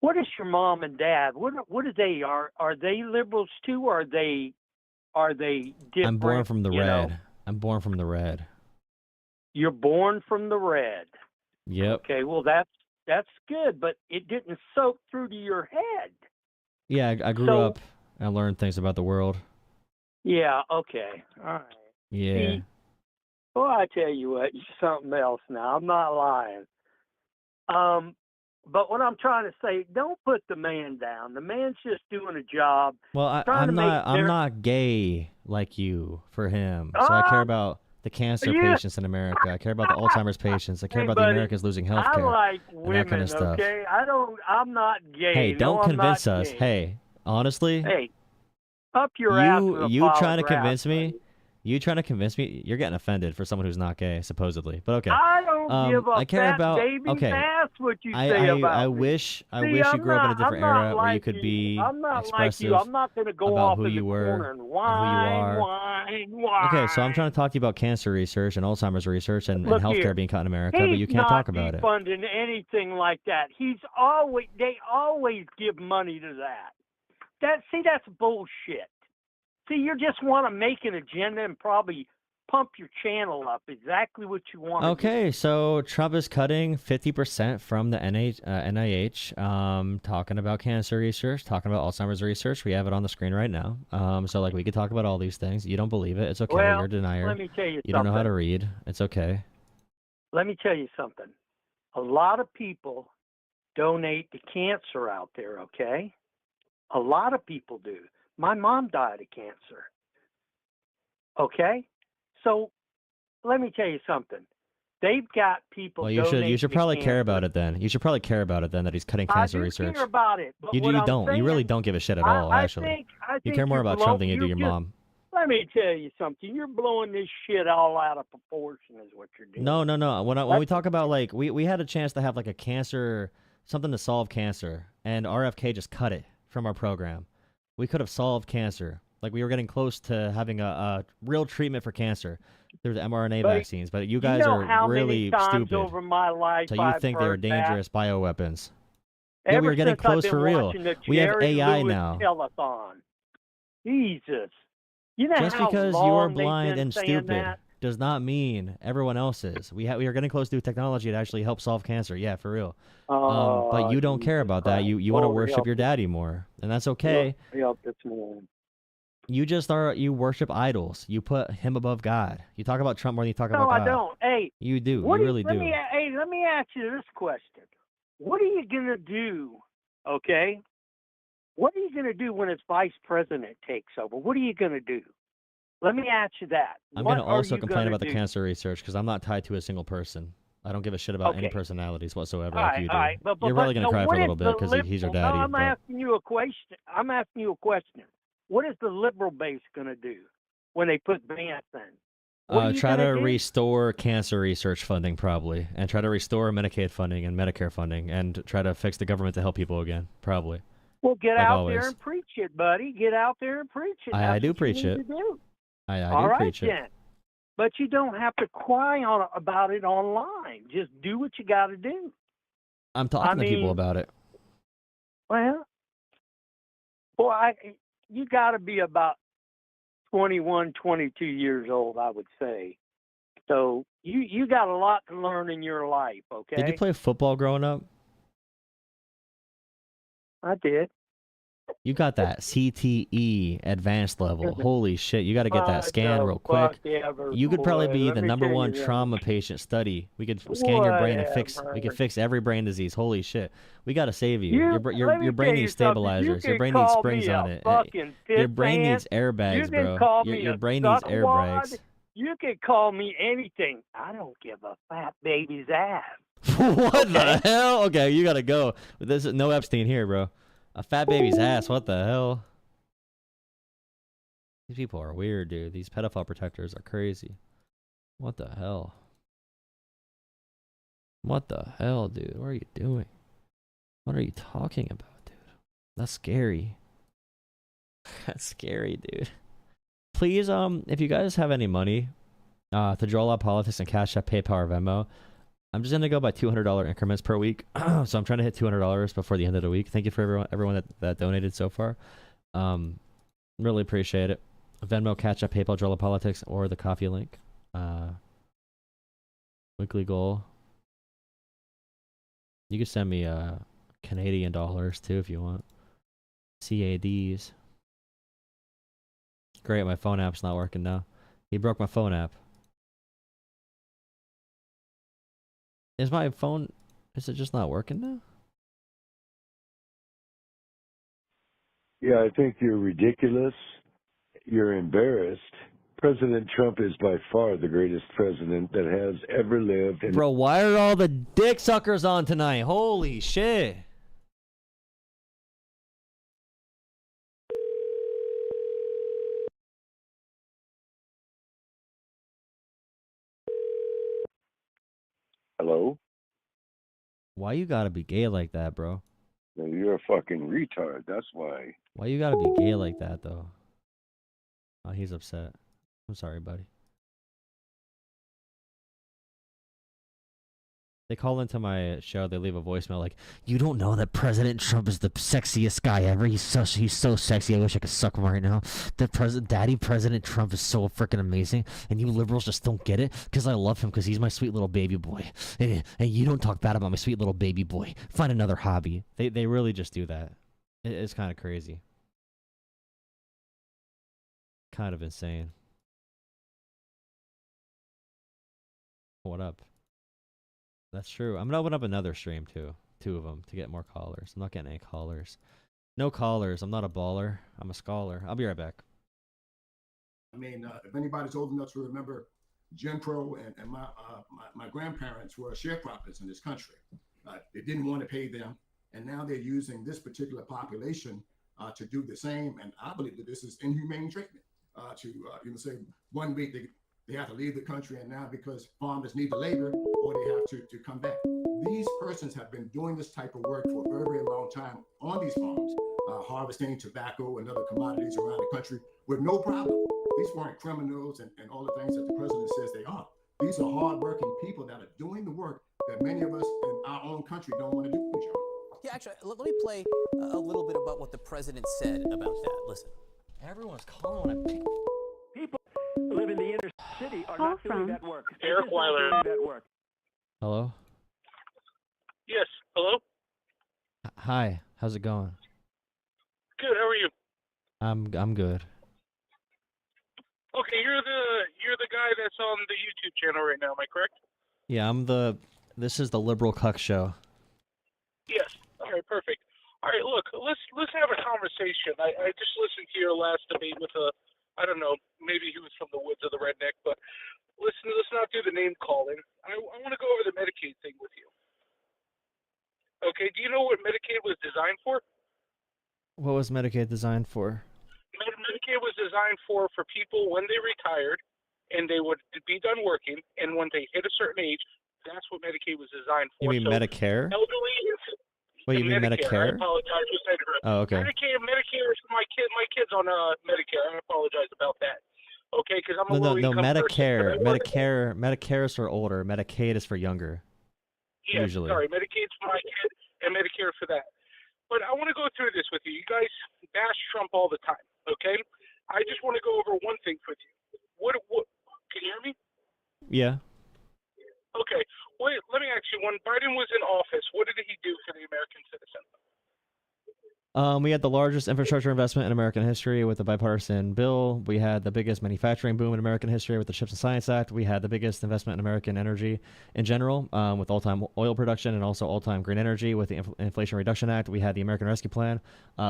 What is your mom and dad? What are they? Are they liberals too, or are they different? I'm born from the you know? red. I'm born from the red. You're born from the red. Yep. Okay, well that's good, but it didn't soak through to your head. Yeah, I grew up and learned things about the world. Yeah, okay. All right. Yeah. See, well, I tell you what, you're something else now. I'm not lying. But what I'm trying to say, don't put the man down. The man's just doing a job. Well, I'm not gay like you for him. So I care about the cancer patients in America. I care about the Alzheimer's patients. I care about the Americans losing health care. I like and women, that kind of stuff. okay? I'm not gay. Hey, don't no, convince I'm not us. gay. Hey, honestly, Hey, up your ass with a you pile trying of to grass, convince me? buddy. You trying to convince me? You're getting offended for someone who's not gay, supposedly. But okay. I don't give a I care fat about baby's okay. ass what you say about I me. wish See, you I'm grew up in a not- different I'm not era where you like could be I'm not like expressive you. I'm not going to go about off who in the you were corner and and whine, who you are. whine. Okay, so I'm trying to talk to you about cancer research and Alzheimer's research and Look healthcare here. being cut in America, He's but you can't not talk about it. defunding anything like that. They always give money to that. That's bullshit. See, you just want to make an agenda and probably pump your channel up. Exactly what you want. Okay, so Trump is cutting 50% from the NIH, talking about cancer research, talking about Alzheimer's research. We have it on the screen right now. So like we could talk about all these things. You don't believe it. It's okay. Well, You're a denier. let me tell you don't know how something. to read. It's okay. Let me tell you something. A lot of people donate to cancer out there, okay? A lot of people do. My mom died of cancer. Okay? So let me tell you something. They've got people Well, you donating should to probably care cancer. about it then. You should probably care about it then that he's cutting cancer I do research. care about it. But You what I'm don't. You saying, really don't give a shit at all, I actually. think you care more about you're Trump than you do you're your just- mom. let me tell you something. You're blowing this shit all out of proportion is what you're doing. No. When we talk about, like, we had a chance to have, like, a cancer, something to solve cancer, and RFK just cut it from our program. We could have solved cancer. Like, we were getting close to having a real treatment for cancer through the mRNA vaccines, but you guys are really stupid. Over my life So you I've think they're heard dangerous bioweapons. That. Yeah, we were getting Ever since I've close been for real. watching the We have Jerry AI Lewis now. Telethon. Jesus. You know Just how because long you're they've blind been and saying stupid that? does not mean everyone else is. We are getting close to technology to actually help solve cancer. Yeah, for real. But you don't care about that. You want to worship your daddy more, and that's okay. Yep, that's more. You worship idols. You put him above God. You talk about Trump more than you talk about God. No, I don't. Hey, you do. What You really do. Let me ask you this question. What are you gonna do? Okay. What are you gonna do when his vice president takes over? What are you gonna do? Let me ask you that. I'm going to also complain about the cancer research because I'm not tied to a single person. I don't give a shit about any personalities whatsoever like you do. You're really going to cry for a little bit because he's your daddy. No, I'm asking you a question. What is the liberal base going to do when they put Vance in? Try to restore cancer research funding, probably, and try to restore Medicaid funding and Medicare funding, and try to fix the government to help people again, probably. Well, get out there and preach it, buddy. Get out there and preach it. I do preach it. I do preach it. But you don't have to cry about it online. Just do what you got to do. I'm talking to people about it. Well, you got to be about 21, 22 years old, I would say. So you got a lot to learn in your life, okay? Did you play football growing up? I did. You got that CTE advanced level. Holy shit, you got to get that scan real quick. You could probably be the #1 trauma patient study. We could scan your brain and we could fix every brain disease. Holy shit. We got to save you. Your brain needs stabilizers. Your brain needs springs on it. Your brain needs airbags, bro. Your brain needs airbags. You can call me anything. I don't give a fat baby's ass. What the hell? Okay, you got to go. This is no Epstein here, bro. A fat baby's ass, what the hell? These people are weird, dude. These pedophile protectors are crazy. What the hell? What the hell, dude? What are you doing? What are you talking about, dude? That's scary. That's scary, dude. Please, if you guys have any money to draw out politics and Cash App, PayPal, or Venmo, I'm just gonna go by $200 increments per week. So I'm trying to hit $200 before the end of the week. Thank you for everyone that donated so far. Really appreciate it. Venmo, Catch Up, PayPal, Drella Politics, or the coffee link. Weekly goal. You can send me Canadian dollars too if you want. CADs. Great, my phone app's not working now. He broke my phone app. Is my phone, is it just not working now? Yeah, I think you're ridiculous. You're embarrassed. President Trump is by far the greatest president that has ever lived. Bro, why are all the dick suckers on tonight? Holy shit. Hello? Why you gotta be gay like that, bro? No, you're a fucking retard. That's why. Why you gotta be gay like that, though? Oh, he's upset. I'm sorry, buddy. They call into my show, they leave a voicemail like, you don't know that President Trump is the sexiest guy ever? He's so sexy, I wish I could suck him right now. Daddy President Trump is so freaking amazing, and you liberals just don't get it? Because I love him, because he's my sweet little baby boy. And you don't talk bad about my sweet little baby boy. Find another hobby. They really just do that. It's kind of crazy. Kind of insane. What up? That's true. I'm gonna open up another stream too. 2 of them to get more callers. I'm not getting any callers. No callers. I'm not a baller. I'm a scholar. I'll be right back. I mean, if anybody's old enough to remember Jim Crow and my grandparents were sharecroppers in this country. They didn't want to pay them, and now they're using this particular population to do the same. And I believe that this is inhumane treatment. say 1 week they have to leave the country, and now because farmers need the labor, or they have to come back. These persons have been doing this type of work for a very, very long time on these farms, harvesting tobacco and other commodities around the country with no problem. These weren't criminals and all the things that the president says they are. These are hardworking people that are doing the work that many of us in our own country don't want to do, John. Yeah, actually, let me play a little bit about what the president said about that. Listen. Everyone's calling it. People who live in the inner city are not doing that work. Eric Weiler. That work. Hello? Yes. Hello? Hi. How's it going? Good. How are you? I'm good. Okay, you're the guy that's on the YouTube channel right now, am I correct? Yeah, this is the Liberal Cuck Show. Yes. All right, perfect. All right, look, let's have a conversation. I just listened to your last debate with I don't know, maybe he was from the woods of the redneck, but let's not do the name calling. I want to go over the Medicaid thing with you. Okay, do you know what Medicaid was designed for? What was Medicaid designed for? Medicaid was designed for people when they retired and they would be done working, and when they hit a certain age, that's what Medicaid was designed for. You mean Medicare? Elderly. Wait, you mean Medicare? I apologize. Oh, okay. Medicare is my kids on Medicare. I apologize about that. Okay, because I'm a No, low-income Medicare. person. Medicare is for older. Medicaid is for younger. Yes, usually. Sorry, Medicaid's for my kid and Medicare for that. But I want to go through this with you. You guys bash Trump all the time, okay? I just want to go over one thing with you. What can you hear me? Yeah. Okay. Wait, let me ask you, when Biden was in office, what did he do for the American citizen? We had the largest infrastructure investment in American history with the bipartisan bill. We had the biggest manufacturing boom in American history with the Chips and Science Act. We had the biggest investment in American energy in general, with all-time oil production and also all-time green energy with the Inflation Reduction Act. We had the American Rescue Plan,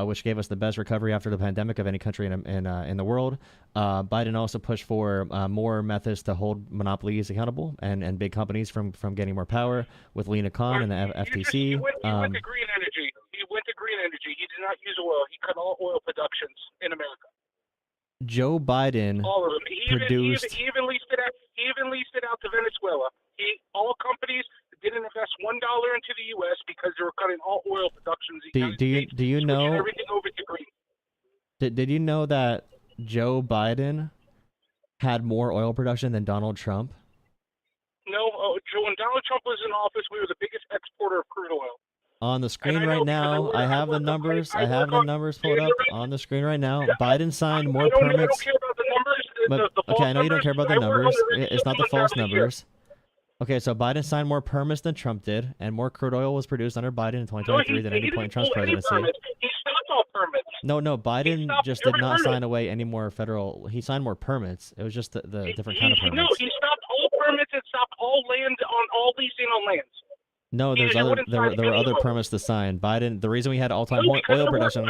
which gave us the best recovery after the pandemic of any country in the world. Biden also pushed for more methods to hold monopolies accountable and big companies from getting more power with Lena Khan and the FTC. He went to green energy. He went to green energy. He did not use oil. He cut all oil productions in America. Joe Biden all of them. He even leased it out. He even leased it out to Venezuela. All companies didn't invest $1 into the U.S. because they were cutting all oil productions. Do you know? Everything over to green. Did you know that Joe Biden had more oil production than Donald Trump? No, when Donald Trump was in office, we were the biggest exporter of crude oil. On the screen right now, I have the numbers. I have the numbers pulled up on the screen right now. Biden signed more permits. I don't care about the numbers. Okay, I know you don't care about the numbers. It's not the false numbers. Okay, so Biden signed more permits than Trump did, and more crude oil was produced under Biden in 2023 than any point in Trump's presidency. He stopped all permits. No, Biden just did not sign away any more federal. He signed more permits. It was just the different kind of permits. No, he stopped all permits and stopped all land on all leasing on lands. No, there were other permits to sign. Biden, the reason we had all-time oil production.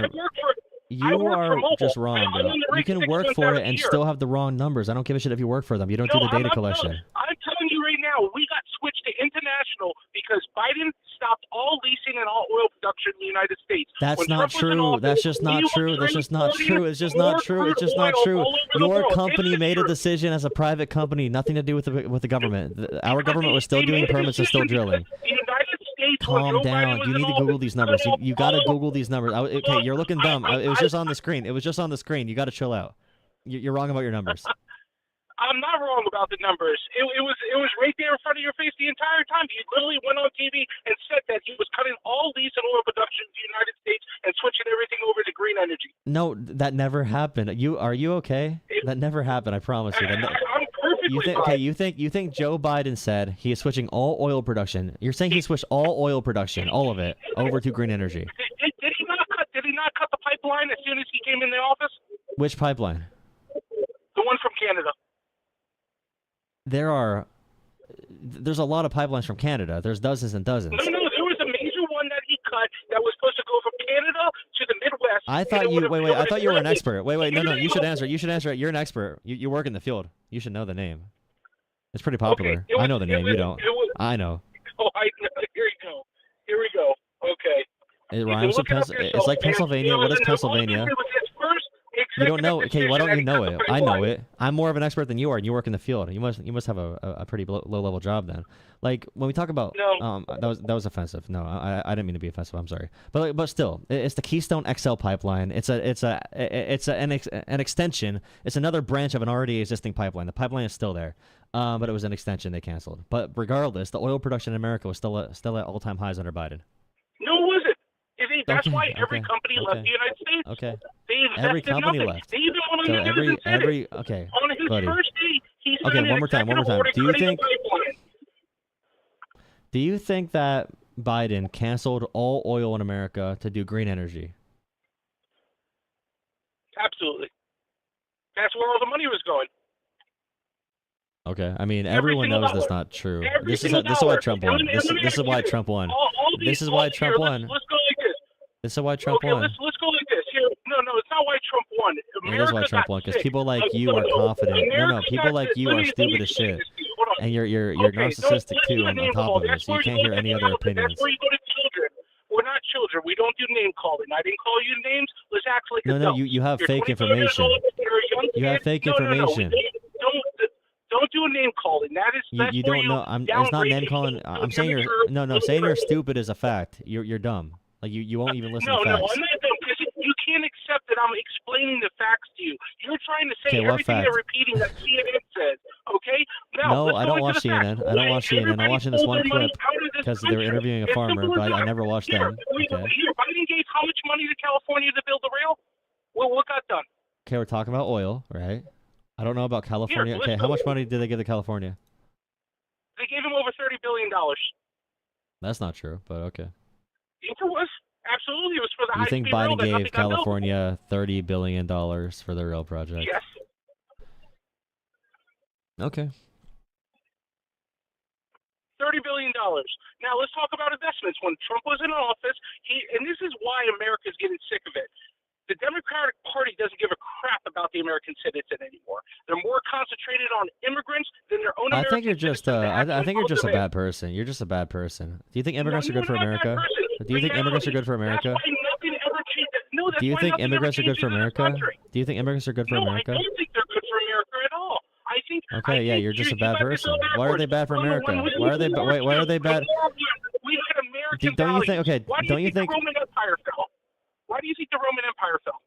You are just wrong, bro. You can work for it and still have the wrong numbers. I don't give a shit if you work for them. You don't do the data collection. I'm telling you right now, we got switched to international because Biden stopped all leasing and all oil production in the United States. That's not true. That's just not true. That's just not true. It's just not true. It's just not true. Your company made a decision as a private company, nothing to do with the government. Our government was still doing permits and still drilling. Calm down. You need to Google these numbers. You got to Google these numbers. Okay, you're looking dumb. It was just on the screen. It was just on the screen. You got to chill out. You're wrong about your numbers. I'm not wrong about the numbers. It was right there in front of your face the entire time. He literally went on TV and said that he was cutting all lease and oil production in the United States and switching everything over to green energy. No, that never happened. Are you okay? That never happened. I promise you. I'm perfectly fine. You think Joe Biden said he is switching all oil production? You're saying he switched all oil production, all of it, over to green energy. Did he not cut the pipeline as soon as he came in the office? Which pipeline? The one from Canada. There's a lot of pipelines from Canada. There's dozens and dozens. No, there was a major one that he cut that was supposed to go from Canada to the Midwest. I thought I thought you were an expert. Wait, no, you should answer it. You should answer it. You're an expert. You work in the field. You should know the name. It's pretty popular. I know the name. You don't. I know. Oh, I know. Here we go. Okay. It rhymes with Pennsylvania. It's like Pennsylvania. What is Pennsylvania? It was his first You don't know. Okay, why don't you know it? I know it. I'm more of an expert than you are, and you work in the field. You must have a pretty low level job then. Like when we talk about that was offensive. No, I didn't mean to be offensive. I'm sorry. But still, it's the Keystone XL pipeline. It's an extension. It's another branch of an already existing pipeline. The pipeline is still there, but it was an extension they canceled. But regardless, the oil production in America was still at all-time highs under Biden. No, it wasn't. That's why every company left the United States. Okay. Every company nothing. left. They even want So to okay, on his buddy. first day, he Okay, signed one an more time. executive order Do you cutting think? the pipeline. Do you think that Biden canceled all oil in America to do green energy? Absolutely. That's where all the money was going. Okay, I mean Every everyone single knows dollar. that's not true. Every This is single why dollar. Trump And won. let me This is ask why you Trump won. all these- This is why Trump here, won. Let's go like this. This is why Trump won. Let's go like this. Here, no, it's not why Trump won. It is why Trump won, because people like you are confident. No, people like you are stupid as shit, and you're narcissistic too. On top of this, you can't hear any other opinions. That's where you go to children. We're not children. We don't do name calling. I didn't call you names. Let's act like No, adults. you have You're fake 25 years information. old, you're a young You have kid. fake No, information. Don't do a name calling. That's You where don't know. It's not name calling. I'm saying saying you're stupid is a fact. You're dumb. Like you won't even listen to No, facts. I'm not dumb because you can't accept that I'm explaining the facts to you. You're trying to say Okay, what everything fact? they're repeating that CNN says. Okay? Now, No, let's I go don't into watch the facts. CNN. I don't watch CNN. I'm Everybody watching this pulled one their money clip out of this because they were country. interviewing a It's farmer, simple but as I that. never watched Here, them. Okay. Biden gave how much money to California to build the rail? Well, what got done? Okay, we're talking about oil, right? I don't know about California. let's Okay, go. how much money did they give to California? They gave him over $30 billion. That's not true, but okay. Yes, it was. Absolutely, it was for the You think high-speed rail Biden that gave nothing got built. California $30 billion for the rail project? Yes. Okay. $30 billion. Now let's talk about investments. When Trump was in office, and this is why America's getting sick of it. The Democratic Party doesn't give a crap about the American citizen anymore. They're more concentrated on immigrants than their own I think American you're just I citizens. think you're just a bad person. You're just a bad person. Do you think immigrants are good for America? Do you think immigrants are good for America? That's why nothing ever changed. No, that's Do you why think nothing immigrants are ever good for changes in this America? country. Do you think immigrants are good for No, America? I don't think they're good for America at all. I think. Okay, yeah, you're just a bad person. Why are they bad for America? Why are they why are they bad? We had American Don't you think? Okay, Why don't you think? the Roman Empire fell? Why do you think the Roman Empire fell?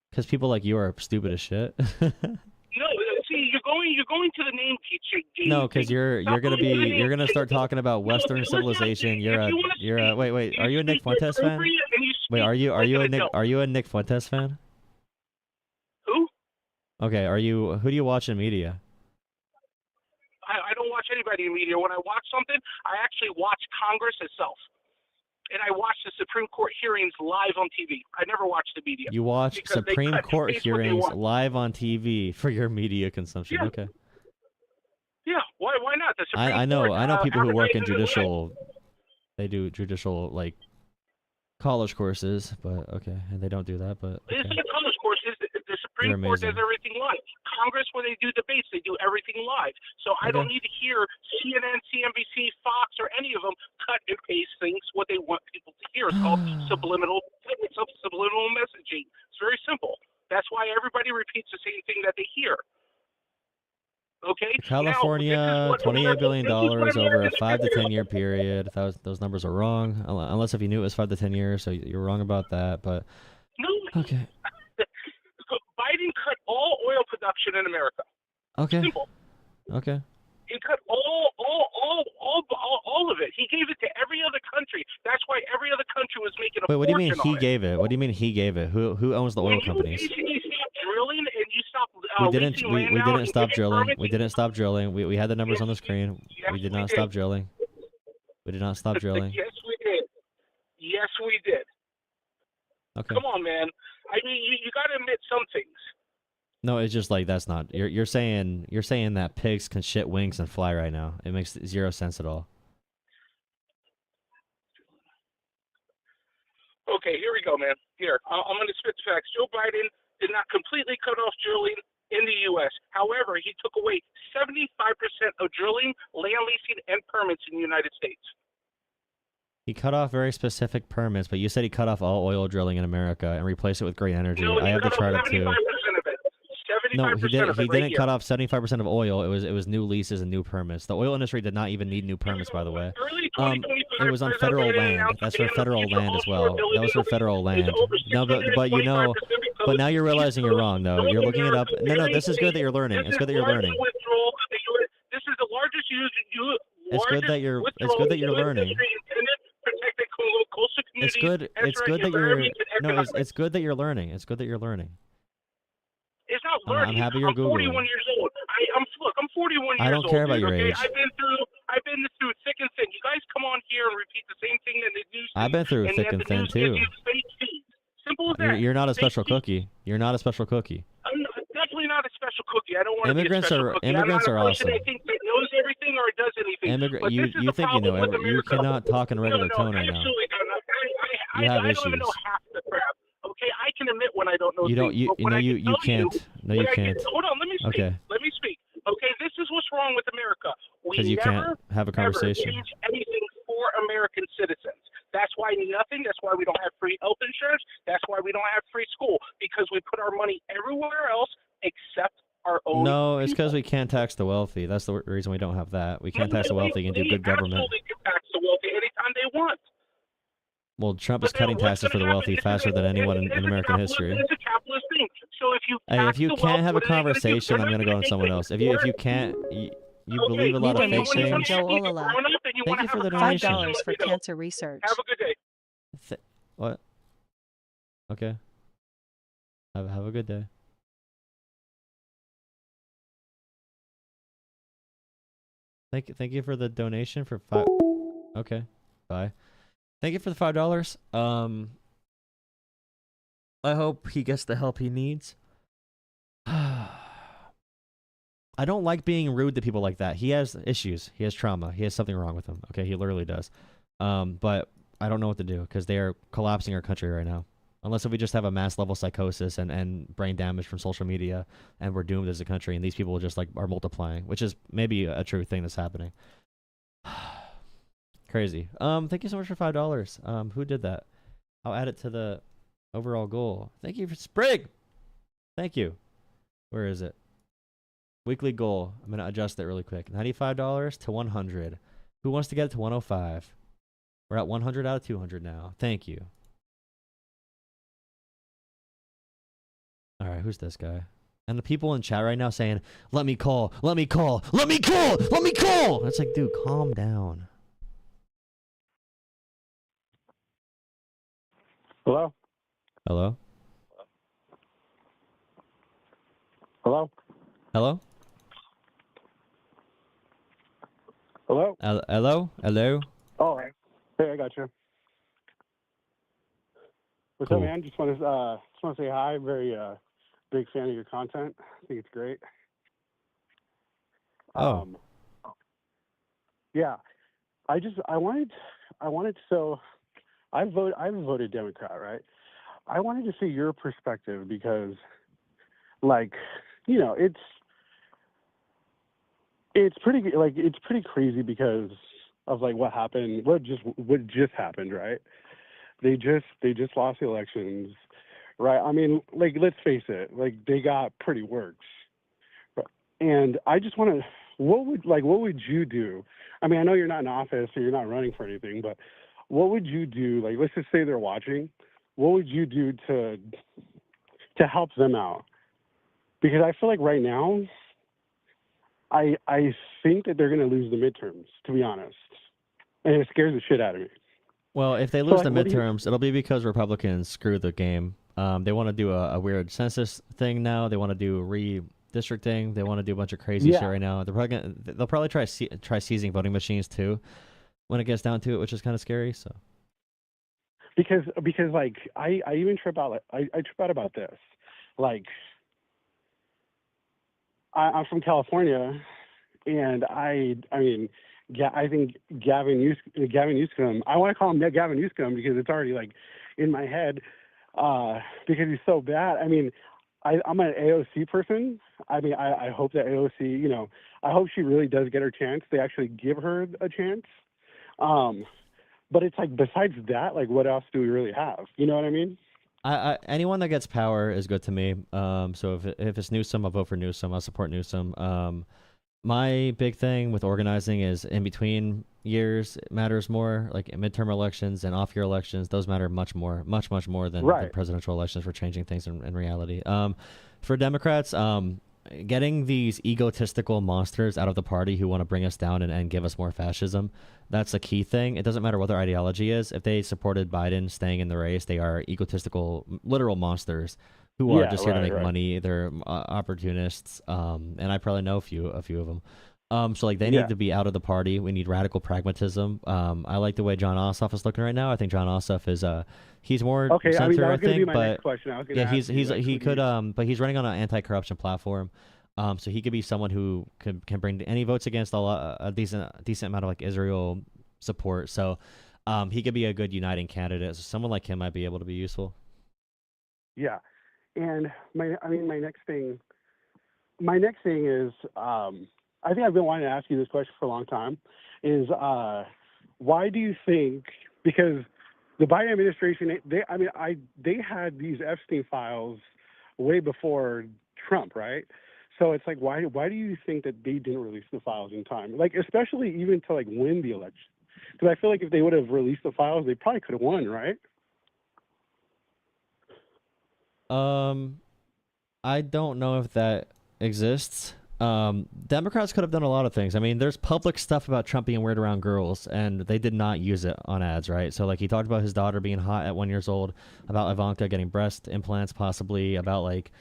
Because people like you are stupid as shit. No, see, you're going to the name teaching. No, because you're gonna start talking about Western civilization. You're a wait. Are you a Nick Fuentes fan? Wait, are you a Nick Fuentes fan? Who? Okay, who do you watch in media? I don't watch anybody in media. When I watch something, I actually watch Congress itself. And I watch the Supreme Court hearings live on TV. I never watch the media. You watch because they Supreme cut Court and paste what they hearings want. live on TV for your media consumption. Yeah. Okay. Yeah, why not? The Supreme I know Court, people who work in advertises it. judicial. They do judicial like college courses, but okay, and they don't do that. But This okay. is a college course. The Supreme You're Court does amazing. everything live. Congress, when they do debates, they do everything live. So I don't Okay. need to hear CNN, CNBC, Fox, or any of them cut and paste things what they want people to hear. It's called subliminal messaging. It's very simple. That's why everybody repeats the same thing that they hear. Okay. California, Now, $28 billion this is what over a America's 5 to figured 10 year period. Those numbers are wrong, unless if you knew it was 5 to 10 years, so you're wrong about that. But No. okay, Biden cut all oil production in America. okay, Simple. okay. He cut all of it. He gave it to every other country. That's why every other country was making a Wait, what do you mean fortune he on gave it? What do you mean he gave it? Who owns the When oil you companies? basically stop drilling and you stop We didn't leasing land we out didn't and stop giving drilling. permits, We didn't stop drilling. We had the numbers on the screen. yes, We did we not did. stop drilling. We did not stop drilling. Yes, we did. Yes, we did. Okay. Come on, man. I mean, you got to admit some things. No, it's just like that's not. You're saying that pigs can shit wings and fly right now. It makes zero sense at all. Okay, here we go, man. Here, I'm going to spit the facts. Joe Biden did not completely cut off drilling in the U.S. However, he took away 75% of drilling, land leasing, and permits in the United States. He cut off very specific permits, but you said he cut off all oil drilling in America and replaced it with green energy. No, I he have the cut chart off up too. 75% of it. 75% No, he didn't. of He it right didn't here. cut off 75% of oil. It was new leases and new permits. The oil industry did not even need new permits, by the way. It was on federal land. That's for federal land as well. That was for federal land. No, but you know, but now you're realizing you're wrong though. You're looking it up. No, this is good that you're learning. It's good that you're learning. This is the largest It's good that you're learning. It's good. It's good that you're. No, it's good that you're learning. It's good that you're learning. It's not learning. I'm happy you're Googling. 41 years old. I'm 41 years old. I don't care about dude, your okay? age. I've been through thick and thin. You guys come on here and repeat the same thing that the news. I've been through thick and thin too. Simple as that. You're not a special cookie. You're not a special cookie. I'm definitely not a special cookie. I don't want to be a Immigrants special are cookie. immigrants I'm are not a person awesome. that thinks that knows everything or does anything. But this is You the think you know problem with everything. You America. cannot talk in a regular tone right now. Absolutely not. You have I don't even issues. know half the crap. Okay, I can admit when I don't know You don't. things. You but what know I you can tell can't. No, you can't. Hold on, let me speak. Okay. Let me speak. Okay, this is what's wrong with America. We Because you never, can't have a conversation. ever change anything for American citizens. That's why nothing. That's why we don't have free health insurance. That's why we don't have free school, because we put our money everywhere else except our own. No, it's because we can't tax the wealthy. That's the reason we don't have that. We can't tax the wealthy and do good government. Absolutely can tax the wealthy anytime they want. Well, Trump is cutting taxes for the wealthy faster than anyone in American history. It's a capitalist thing. So if you Hey, if you can't have a conversation, I'm gonna go on someone else. If you can't, you believe a lot of fake things. Joe Thank you for the donation. $5 for cancer research. Have a good day. What? Okay. Have a good day. Thank you for the donation for $5. Okay, bye. Thank you for the $5. I hope he gets the help he needs. I don't like being rude to people like that. He has issues. He has trauma. He has something wrong with him. Okay, he literally does. But I don't know what to do because they are collapsing our country right now. Unless if we just have a mass level psychosis and brain damage from social media and we're doomed as a country and these people just like are multiplying, which is maybe a true thing that's happening. Crazy. Thank you so much for $5. Who did that? I'll add it to the overall goal. Thank you for Sprig. Thank you. Where is it? Weekly goal. I'm gonna adjust it really quick. $95 to 100. Who wants to get it to 105? We're at 100 out of 200 now. Thank you. All right, who's this guy? And the people in chat right now saying, "Let me call, let me call, let me call, let me call." It's like, dude, calm down. Hello? Hello? Hello? Hello? Hello? Hello? Hello? Oh, hey, I got you. What's Cool. up, man? Just want to say hi. Very big fan of your content. I think it's great. Oh. Yeah. I wanted so I've voted Democrat, right? I wanted to see your perspective because, like, you know, it's pretty crazy because of like what happened, what just happened, right? They just lost the elections, right? I mean, like, let's face it, like they got pretty works, and I just want to, what would you do? I mean, I know you're not in office or you're not running for anything, but what would you do? Like, let's just say they're watching. What would you do to help them out? Because I feel like right now, I think that they're going to lose the midterms, to be honest, and it scares the shit out of me. Well, if they lose the midterms, it'll be because Republicans screw the game. They want to do a weird census thing now. They want to do redistricting. They want to do a bunch of crazy shit right now. They'll probably try seizing voting machines too, when it gets down to it, which is kind of scary. So. Because like I even trip out. I trip out about this. Like, I'm from California, and I mean. I think Gavin Newsom. I want to call him Gavin Newsom because it's already like in my head because he's so bad. I mean, I'm an AOC person. I mean, I hope that AOC, you know, I hope she really does get her chance. They actually give her a chance. But it's like, besides that, like, what else do we really have? You know what I mean? Anyone that gets power is good to me. So if it's Newsom, I'll vote for Newsom. I'll support Newsom. My big thing with organizing is in between years it matters more. Like midterm elections and off-year elections, those matter much more than presidential elections for changing things in reality. For Democrats, getting these egotistical monsters out of the party who want to bring us down and give us more fascism, that's a key thing. It doesn't matter what their ideology is. If they supported Biden staying in the race, they are egotistical, literal monsters who are just here to make money. They're opportunists, and I probably know a few of them. So like they need to be out of the party. We need radical pragmatism. I like the way John Ossoff is looking right now. I think John Ossoff is he's more center, I think, but but he's running on an anti-corruption platform. So he could be someone who can bring, and he votes against a decent amount of like Israel support. So he could be a good uniting candidate. So someone like him might be able to be useful. Yeah. And my next thing is, I think I've been wanting to ask you this question for a long time, is why do you think, because the Biden administration, they had these Epstein files way before Trump, right? So it's like, why do you think that they didn't release the files in time? Like, especially even to like win the election, because I feel like if they would have released the files, they probably could have won, right? I don't know if that exists. Democrats could have done a lot of things. I mean, there's public stuff about Trump being weird around girls, and they did not use it on ads, right? So, like, he talked about his daughter being hot at 1 year old, about Ivanka getting breast implants, possibly, about, like,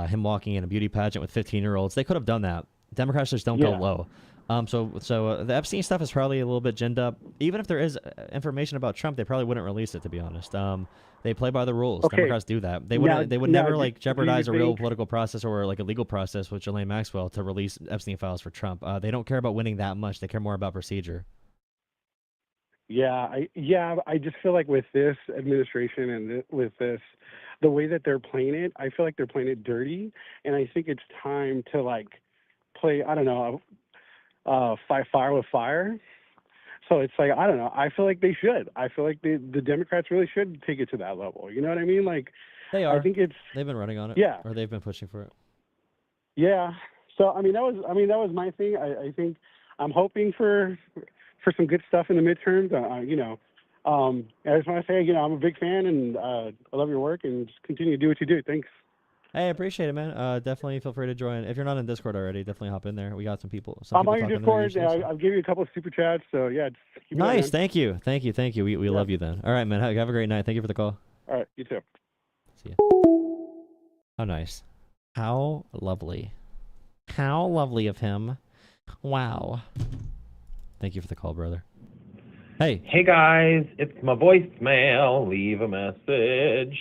him walking in a beauty pageant with 15-year-olds. They could have done that. Democrats just don't go low. So the Epstein stuff is probably a little bit ginned up. Even if there is information about Trump, they probably wouldn't release it, to be honest. They play by the rules. Okay. Democrats do that. They would never like jeopardize a real political process or like a legal process with Ghislaine Maxwell to release Epstein files for Trump. They don't care about winning that much. They care more about procedure. I just feel like with this administration and with this, the way that they're playing it, I feel like they're playing it dirty, and I think it's time to like play, I don't know, fight fire with fire. So it's like, I don't know. I feel like they should. I feel like the Democrats really should take it to that level. You know what I mean? Like, they are. I think they've been running on it. Yeah. Or they've been pushing for it. Yeah. So that was my thing. I think I'm hoping for some good stuff in the midterms. I just want to say, I'm a big fan, and I love your work, and just continue to do what you do. Thanks. Hey, I appreciate it, man. Definitely feel free to join. If you're not in Discord already, definitely hop in there. We got some people. I'm on your Discord. I'll give you a couple of super chats. So yeah, just keep nice. Thank you. We love you then. All right, man. Have a great night. Thank you for the call. All right, you too. See ya. How nice. How lovely. How lovely of him. Wow. Thank you for the call, brother. Hey. Hey guys, it's my voicemail. Leave a message.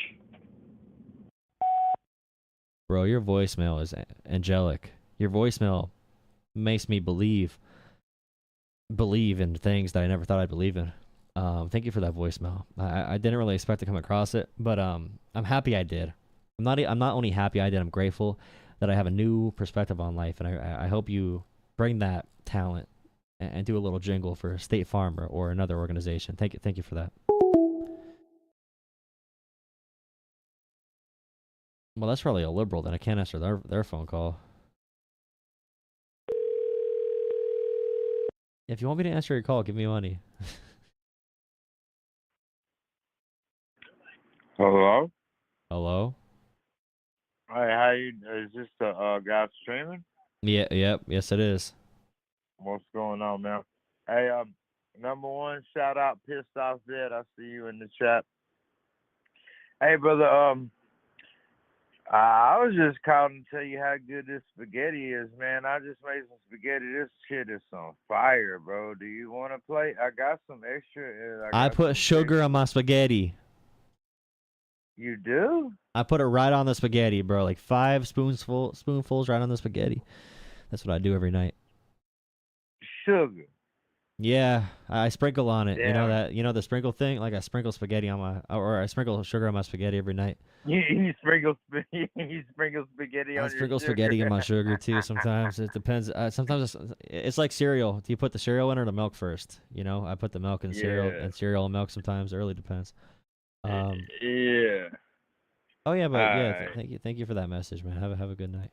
Bro, your voicemail is angelic. Your voicemail makes me believe in things that I never thought I'd believe in. Thank you for that voicemail. I didn't really expect to come across it, but I'm happy I did. I'm not only happy I did, I'm grateful that I have a new perspective on life, and I hope you bring that talent and do a little jingle for State Farm or another organization. Thank you for that. Well, that's probably a liberal, then I can't answer their phone call. If you want me to answer your call, give me money. Hello? Hello? Hey, how you, is this the guy streaming? Yes it is. What's going on, man? Hey, number one, shout out Pissed Off Vet. I see you in the chat. Hey, brother, I was just calling to tell you how good this spaghetti is, man. I just made some spaghetti. This shit is on fire, bro. Do you want to play? I got some extra. I put sugar on my spaghetti. You do? I put it right on the spaghetti, bro. Like 5 spoonfuls right on the spaghetti. That's what I do every night. Sugar. Yeah, I sprinkle on it. You know Yeah. that? You know the sprinkle thing? Like I sprinkle spaghetti on my, or I sprinkle sugar on my spaghetti every night. You sprinkle you sprinkle spaghetti I on your sprinkle sugar. spaghetti in my sugar too. Sometimes it depends. Sometimes it's like cereal. Do you put the cereal in or the milk first? You know, I put the milk in cereal Yeah. and cereal and milk sometimes. It really depends. Yeah. Oh yeah, but yeah. Alright. Thank you for that message, man. Have a good night.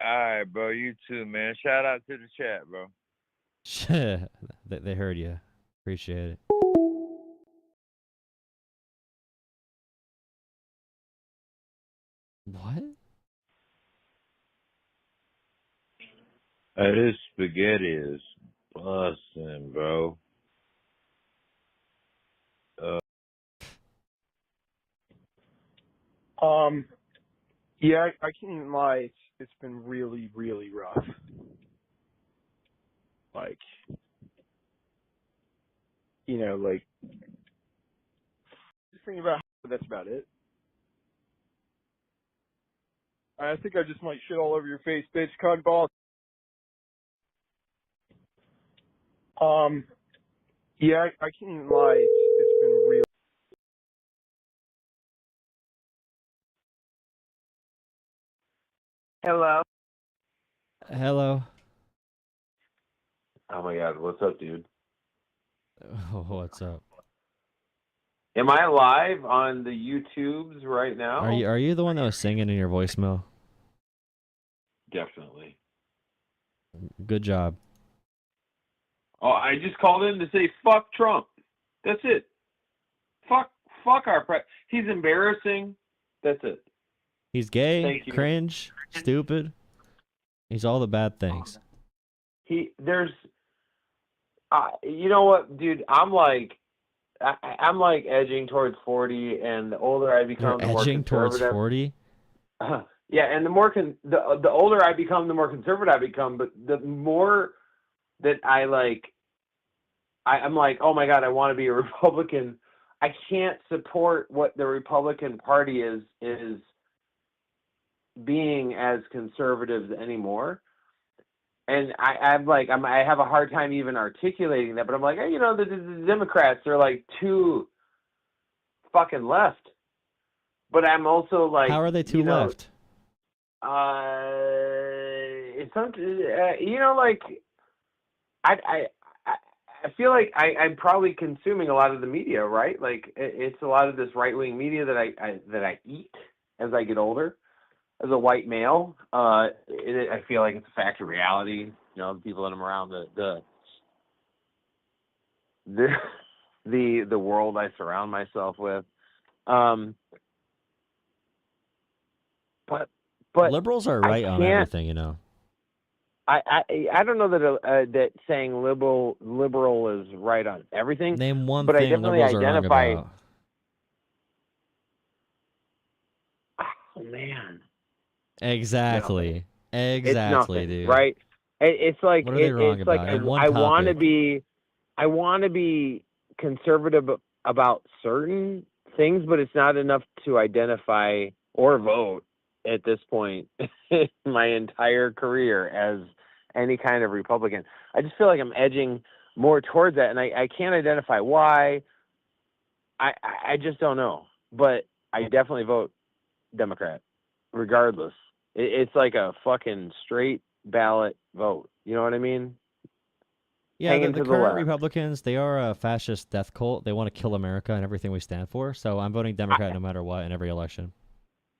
Alright, bro. You too, man. Shout out to the chat, bro. They heard you. Appreciate it. What? Hey, this spaghetti is busting, bro. Yeah, I can't even lie. It's been really, really rough. Like, like just thinking about that's about it. I think I just might shit all over your face, bitch, cunt ball. Yeah, I can't even lie. It's been real. Hello. Hello. Oh my God, what's up, dude? Oh, what's up? Am I live on the YouTubes right now? Are you the one that was singing in your voicemail? Definitely. Good job. Oh, I just called in to say fuck Trump. That's it. Fuck our he's embarrassing. That's it. He's gay, Thank you. cringe, stupid. He's all the bad things. There's you know what, dude? I'm like edging towards 40, and the older I become, You're the more edging towards conservative. 40? Yeah, and the older I become, the more conservative I become. But the more that I'm like, oh my God, I want to be a Republican. I can't support what the Republican Party is being as conservatives anymore. And I have a hard time even articulating that, but I'm like, hey, the Democrats are like too fucking left. But I'm also like, how are they too left? It's like I feel like I'm probably consuming a lot of the media, right? Like it's a lot of this right wing media that I eat as I get older. As a white male, I feel like it's a fact of reality. The people that I'm around, the world I surround myself with. But liberals are right on everything, I don't know that that saying liberal is right on everything. Name one but thing I definitely liberals are wrong identify. about. Oh man. Exactly. No, Exactly, it's nothing, dude. right? It's like what are they wrong it's about? like Name one I want to topic. be conservative about certain things, but it's not enough to identify or vote at this point in my entire career as any kind of Republican. I just feel like I'm edging more towards that, and I can't identify why. I just don't know, but I definitely vote Democrat regardless. It's like a fucking straight ballot vote. You know what I mean? Yeah, Hanging the to the current left. Republicans, they are a fascist death cult. They want to kill America and everything we stand for. So I'm voting Democrat no matter what in every election.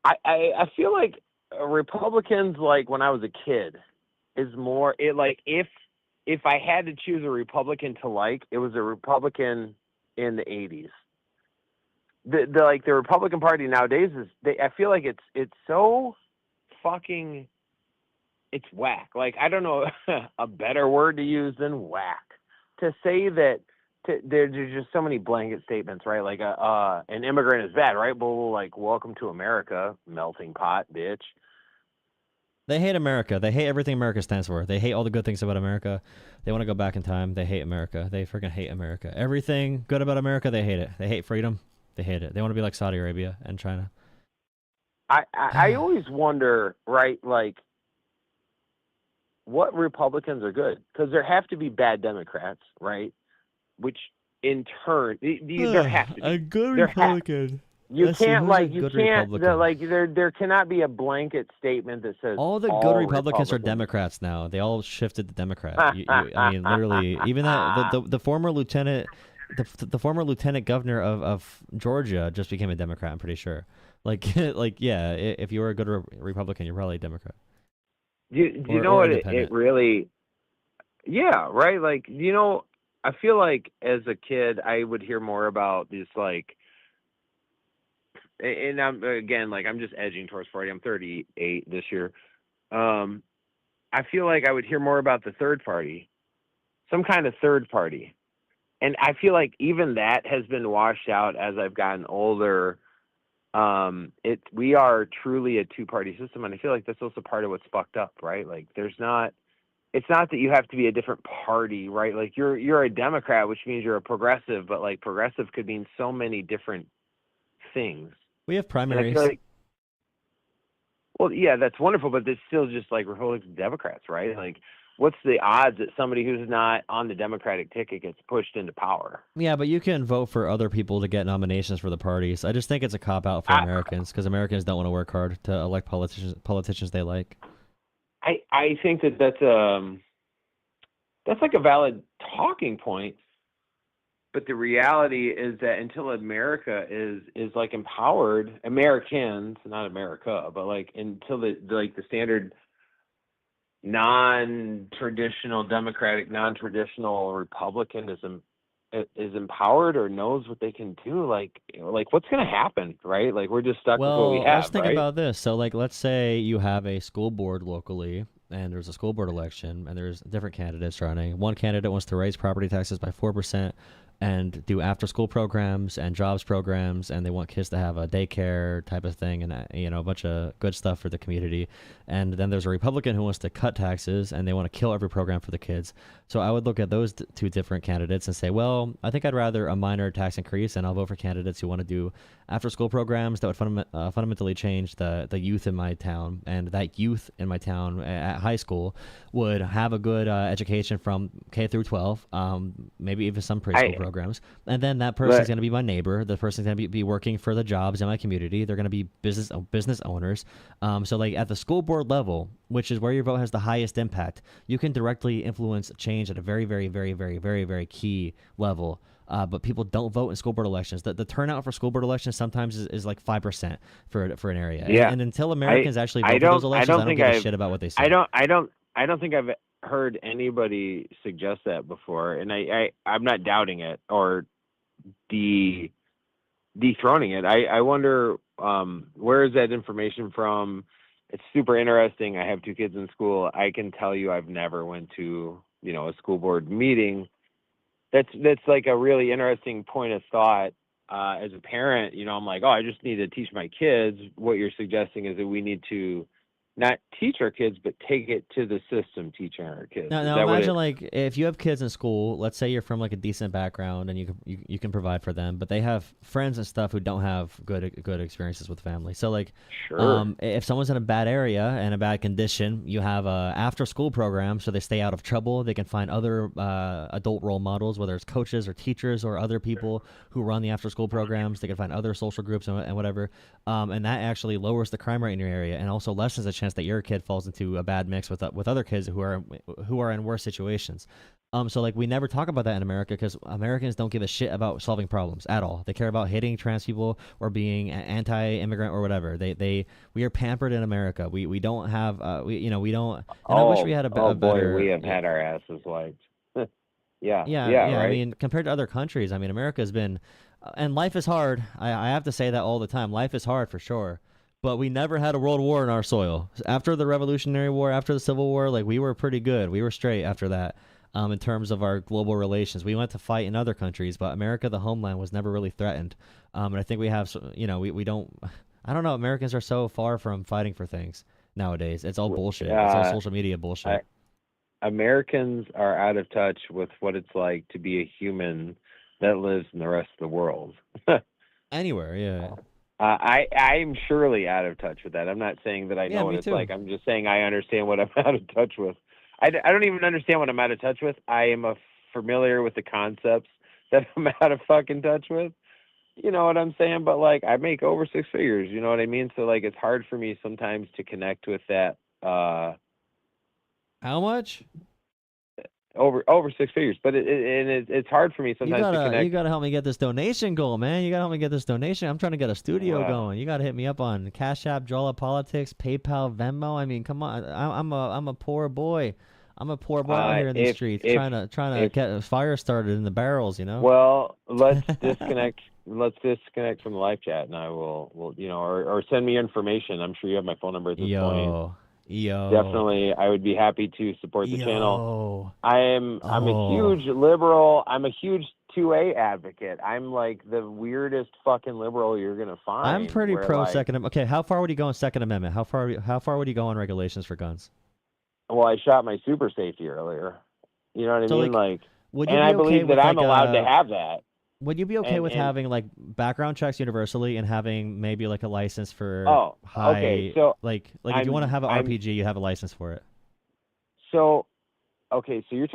I feel like Republicans, like when I was a kid, is more it like if I had to choose a Republican to like, it was a Republican in the 80s. The Republican Party nowadays I feel like it's so fucking it's whack. Like I don't know a better word to use than whack. To say that there's just so many blanket statements, right? Like an immigrant is bad, right? Well, like welcome to America, melting pot, bitch. They hate America. They hate everything America stands for. They hate all the good things about America. They want to go back in time. They hate America. They freaking hate America. Everything good about America, they hate it. They hate freedom. They hate it. They want to be like Saudi Arabia and China. I always wonder, right? Like what Republicans are good, because there have to be bad Democrats, right? Which in turn, there has to be a good there Republican. You Let's see, can't who's a like you good can't Republican? like there cannot be a blanket statement that says All the good Republicans are Democrats now. They all shifted to Democrat. I mean, literally, even that the former lieutenant, the former lieutenant governor of Georgia just became a Democrat. I'm pretty sure. Yeah, if you were a good Republican, you're probably a Democrat. Do you know what it really? Yeah, right. Like, I feel like as a kid, I would hear more about this and I'm again, I'm just edging towards 40. I'm 38 this year. I feel like I would hear more about the third party, some kind of third party. And I feel like even that has been washed out as I've gotten older. We are truly a two-party system, and I feel like that's also part of what's fucked up, right? Like, it's not that you have to be a different party, right? Like, you're a Democrat, which means you're a progressive, but like progressive could mean so many different things. We have primaries. Well, yeah, that's wonderful, but it's still just like Republicans and Democrats, right? Like, what's the odds that somebody who's not on the Democratic ticket gets pushed into power? Yeah, but you can vote for other people to get nominations for the parties. I just think it's a cop-out for Americans, because Americans don't want to work hard to elect politicians they like. I think that's like a valid talking point, but the reality is that until America is like empowered, Americans, not America, but like until the standard non-traditional Democratic, non-traditional Republicanism is empowered or knows what they can do, like what's going to happen, right? Like, we're just stuck with what we have. Let's think about this. So, let's say you have a school board locally, and there's a school board election, and there's different candidates running. One candidate wants to raise property taxes by 4%. And do after-school programs and jobs programs, and they want kids to have a daycare type of thing, and a bunch of good stuff for the community. And then there's a Republican who wants to cut taxes, and they want to kill every program for the kids. So I would look at those two different candidates and say, well, I think I'd rather a minor tax increase, and I'll vote for candidates who want to do after-school programs that would fundamentally change the youth in my town, and that youth in my town at high school would have a good education from K through 12, maybe even some preschool programs. And then that person's going to be my neighbor. The person's going to be working for the jobs in my community. They're going to be business owners. So at the school board level, which is where your vote has the highest impact, you can directly influence change at a very, very, very, very, very, very key level. But people don't vote in school board elections. The turnout for school board elections sometimes is like 5% for an area. Yeah. And until Americans actually vote for those elections, I don't give a shit about what they say. I don't think I've heard anybody suggest that before, and I'm not doubting it or dethroning it. I wonder where is that information from? It's super interesting. I have two kids in school. I can tell you I've never went to a school board meeting. That's like a really interesting point of thought. As a parent, I'm like, I just need to teach my kids. What you're suggesting is that we need to not teach our kids, but take it to the system teaching our kids. Now imagine if you have kids in school, let's say you're from a decent background and you can provide for them, but they have friends and stuff who don't have good experiences with family. So if someone's in a bad area and a bad condition, you have a after school program so they stay out of trouble. They can find other adult role models, whether it's coaches or teachers or other people who run the after school programs. They can find other social groups and whatever, and that actually lowers the crime rate in your area and also lessens the chance that your kid falls into a bad mix with other kids who are in worse situations. So we never talk about that in America because Americans don't give a shit about solving problems at all. They care about hating trans people or being anti-immigrant or whatever. We are pampered in America. We don't have we don't. And I wish we had a better. We have had our asses wiped. Yeah. Right? I mean, compared to other countries, America has been, and life is hard. I have to say that all the time. Life is hard for sure. But we never had a world war in our soil. After the Revolutionary War, after the Civil War, we were pretty good. We were straight after that in terms of our global relations. We went to fight in other countries, but America, the homeland, was never really threatened. And I think we have, we don't, I don't know, Americans are so far from fighting for things nowadays. It's all bullshit. It's all social media bullshit. Americans are out of touch with what it's like to be a human that lives in the rest of the world. Anywhere, yeah. I'm surely out of touch with that. I'm not saying that I know what it's like. I'm just saying I understand what I'm out of touch with. I don't even understand what I'm out of touch with. I am familiar with the concepts that I'm out of fucking touch with. You know what I'm saying? But like, I make over six figures. You know what I mean? So like, it's hard for me sometimes to connect with that. How much? Over six figures, but it's hard for me sometimes to connect. You gotta help me get this donation goal, man. You gotta help me get this donation. I'm trying to get a studio going. You gotta hit me up on Cash App, Jolla Politics, PayPal, Venmo. I mean, come on. I'm a poor boy. I'm a poor boy out here in these streets, trying to get a fire started in the barrels. You know. Well, let's disconnect. Let's disconnect from the live chat, and I will or send me information. I'm sure you have my phone number at this point. Definitely, I would be happy to support the channel. I'm a huge liberal. I'm a huge 2A advocate. I'm like the weirdest fucking liberal you're gonna find. I'm pretty pro Second Amendment. Okay, how far would you go on Second Amendment? How far would you go on regulations for guns? Well, I shot my super safety earlier. You know what I mean? Like, would you and be I believe okay that with, I'm like, allowed to have that. Would you be okay with having like background checks universally and having maybe like a license for high? Okay, so like if you want to have an RPG, you have a license for it. So, okay, so you're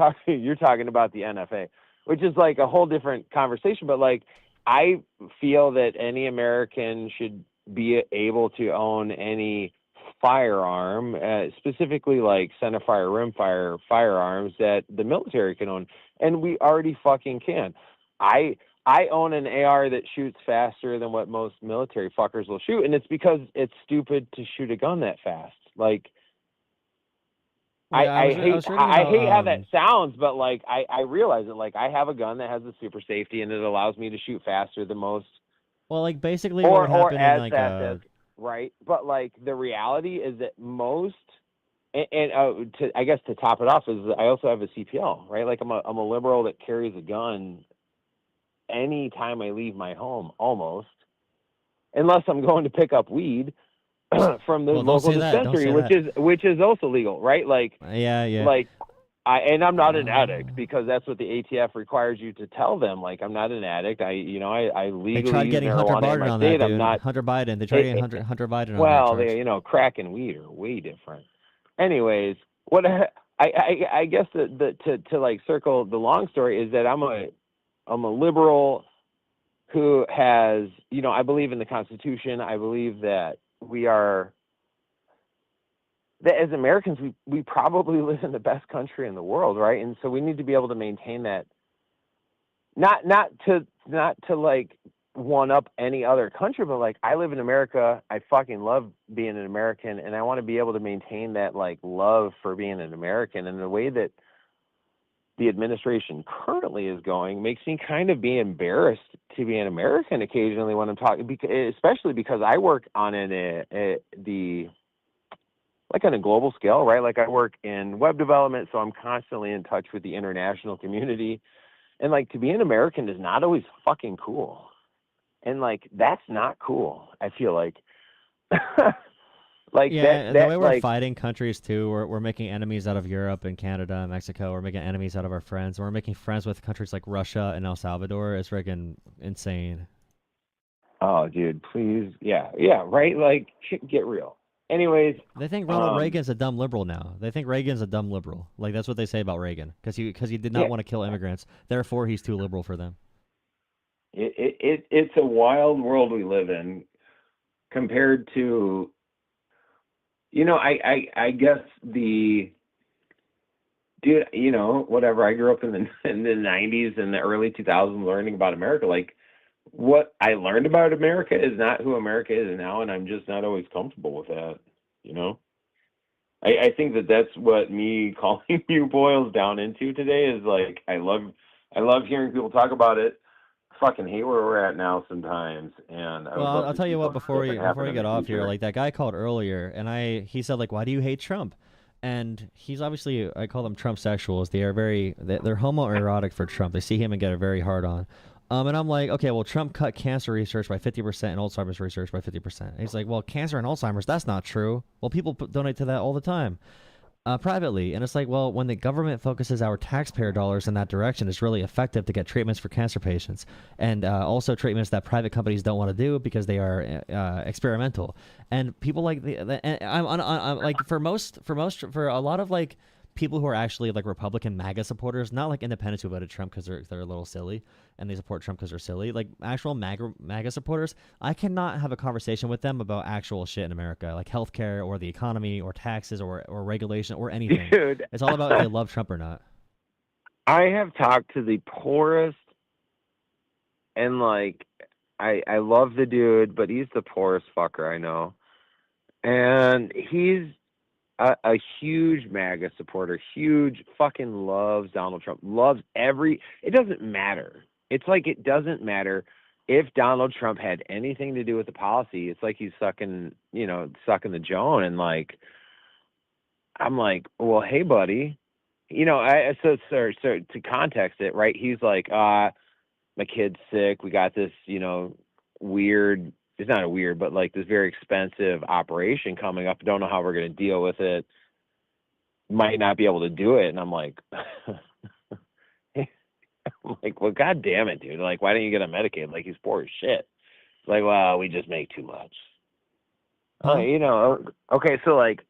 talking about the NFA, which is like a whole different conversation. But like, I feel that any American should be able to own any firearm, specifically like centerfire, rimfire firearms that the military can own, and we already fucking can. I own an AR that shoots faster than what most military fuckers will shoot, and it's because it's stupid to shoot a gun that fast. Like, I hate how that sounds, but like I realize it. Like, I have a gun that has a super safety, and it allows me to shoot faster than most. Well, like basically what would happen in like right? But like the reality is that most, I guess to top it off is I also have a CPL, right? Like I'm a liberal that carries a gun anytime I leave my home, almost, unless I'm going to pick up weed from the local dispensary, which is also legal, right? Like, like I'm not an addict because that's what the ATF requires you to tell them. Like, I'm not an addict. I legally they tried getting Hunter Biden on that, dude. I'm not Hunter Biden. They tried getting Hunter Biden on well, that. Crack and weed are way different. Anyways, what I guess to like circle the long story is that I'm a liberal who has, I believe in the Constitution. I believe that that as Americans, we probably live in the best country in the world, right? And so we need to be able to maintain that, not to like one up any other country, but like I live in America. I fucking love being an American, and I want to be able to maintain that like love for being an American. And the way that the administration currently is going makes me kind of be embarrassed to be an American occasionally when I'm talking, especially because I work on like on a global scale, right? Like I work in web development, so I'm constantly in touch with the international community. And like to be an American is not always fucking cool. And like that's not cool, I feel like. Like the way we're fighting countries too, we're making enemies out of Europe and Canada and Mexico. We're making enemies out of our friends. We're making friends with countries like Russia and El Salvador. It's freaking insane. Oh, dude, please. Yeah, right? Like, get real. Anyways. They think Ronald Reagan's a dumb liberal now. They think Reagan's a dumb liberal. Like, that's what they say about Reagan. Because he did not want to kill immigrants. Therefore, he's too liberal for them. It's a wild world we live in compared to, I guess whatever. I grew up in the 90s and the early 2000s learning about America. Like, what I learned about America is not who America is now, and I'm just not always comfortable with that, I think that's what me calling you boils down into today is like, I love hearing people talk about it. Fucking hate where we're at now sometimes. And I'll tell you what, before we get off here, like that guy called earlier and he said like, why do you hate Trump? And he's obviously, I call them Trump sexuals. They're homoerotic for Trump. They see him and get it very hard on. And I'm like, okay, well, Trump cut cancer research by 50% and Alzheimer's research by 50%. And he's like, well, cancer and Alzheimer's, that's not true. Well, people donate to that all the time. Privately. And it's like, well, when the government focuses our taxpayer dollars in that direction, it's really effective to get treatments for cancer patients and also treatments that private companies don't want to do because they are experimental. And people like I'm like for a lot of like people who are actually like Republican MAGA supporters, not like independents who voted Trump because they're a little silly and they support Trump because they're silly, like actual MAGA supporters, I cannot have a conversation with them about actual shit in America, like healthcare or the economy or taxes or regulation or anything. Dude. It's all about if they love Trump or not. I have talked to the poorest, and like, I love the dude, but he's the poorest fucker I know. And he's a huge MAGA supporter, huge, fucking loves Donald Trump, loves it doesn't matter. It's like it doesn't matter if Donald Trump had anything to do with the policy. It's like he's sucking the Joan. And like, I'm like, well, hey, buddy, so to context it, right? He's like, my kid's sick. We got this, weird, it's not a weird, but like this very expensive operation coming up. Don't know how we're going to deal with it. Might not be able to do it. And I'm like, well, God damn it, dude. Like, why don't you get on Medicaid? Like, he's poor as shit. It's like, well, we just make too much. Okay. So like,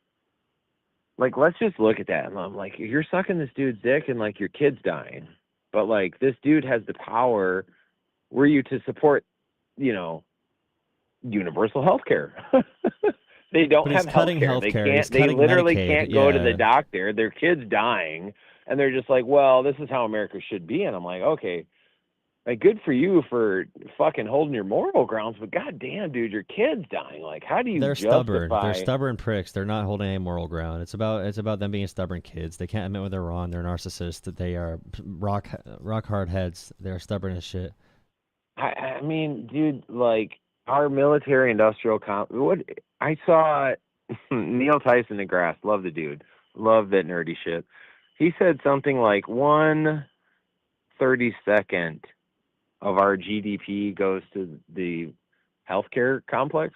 let's just look at that. And I'm like, you're sucking this dude's dick and like your kid's dying. But like, this dude has the power were you to support, universal health care. They don't have health care. They literally can't go to the doctor. Their kid's dying. And they're just like, well, this is how America should be. And I'm like, okay, like, good for you for fucking holding your moral grounds. But goddamn, dude, your kid's dying. Like, how do you They're justify... stubborn. They're stubborn pricks. They're not holding any moral ground. It's about them being stubborn kids. They can't admit when they're wrong. They're narcissists. They are rock hard heads. They're stubborn as shit. I mean, dude, like, our military-industrial... What I saw Neil Tyson deGrasse. Love the dude. Love that nerdy shit. He said something like 1/32 of our GDP goes to the healthcare complex,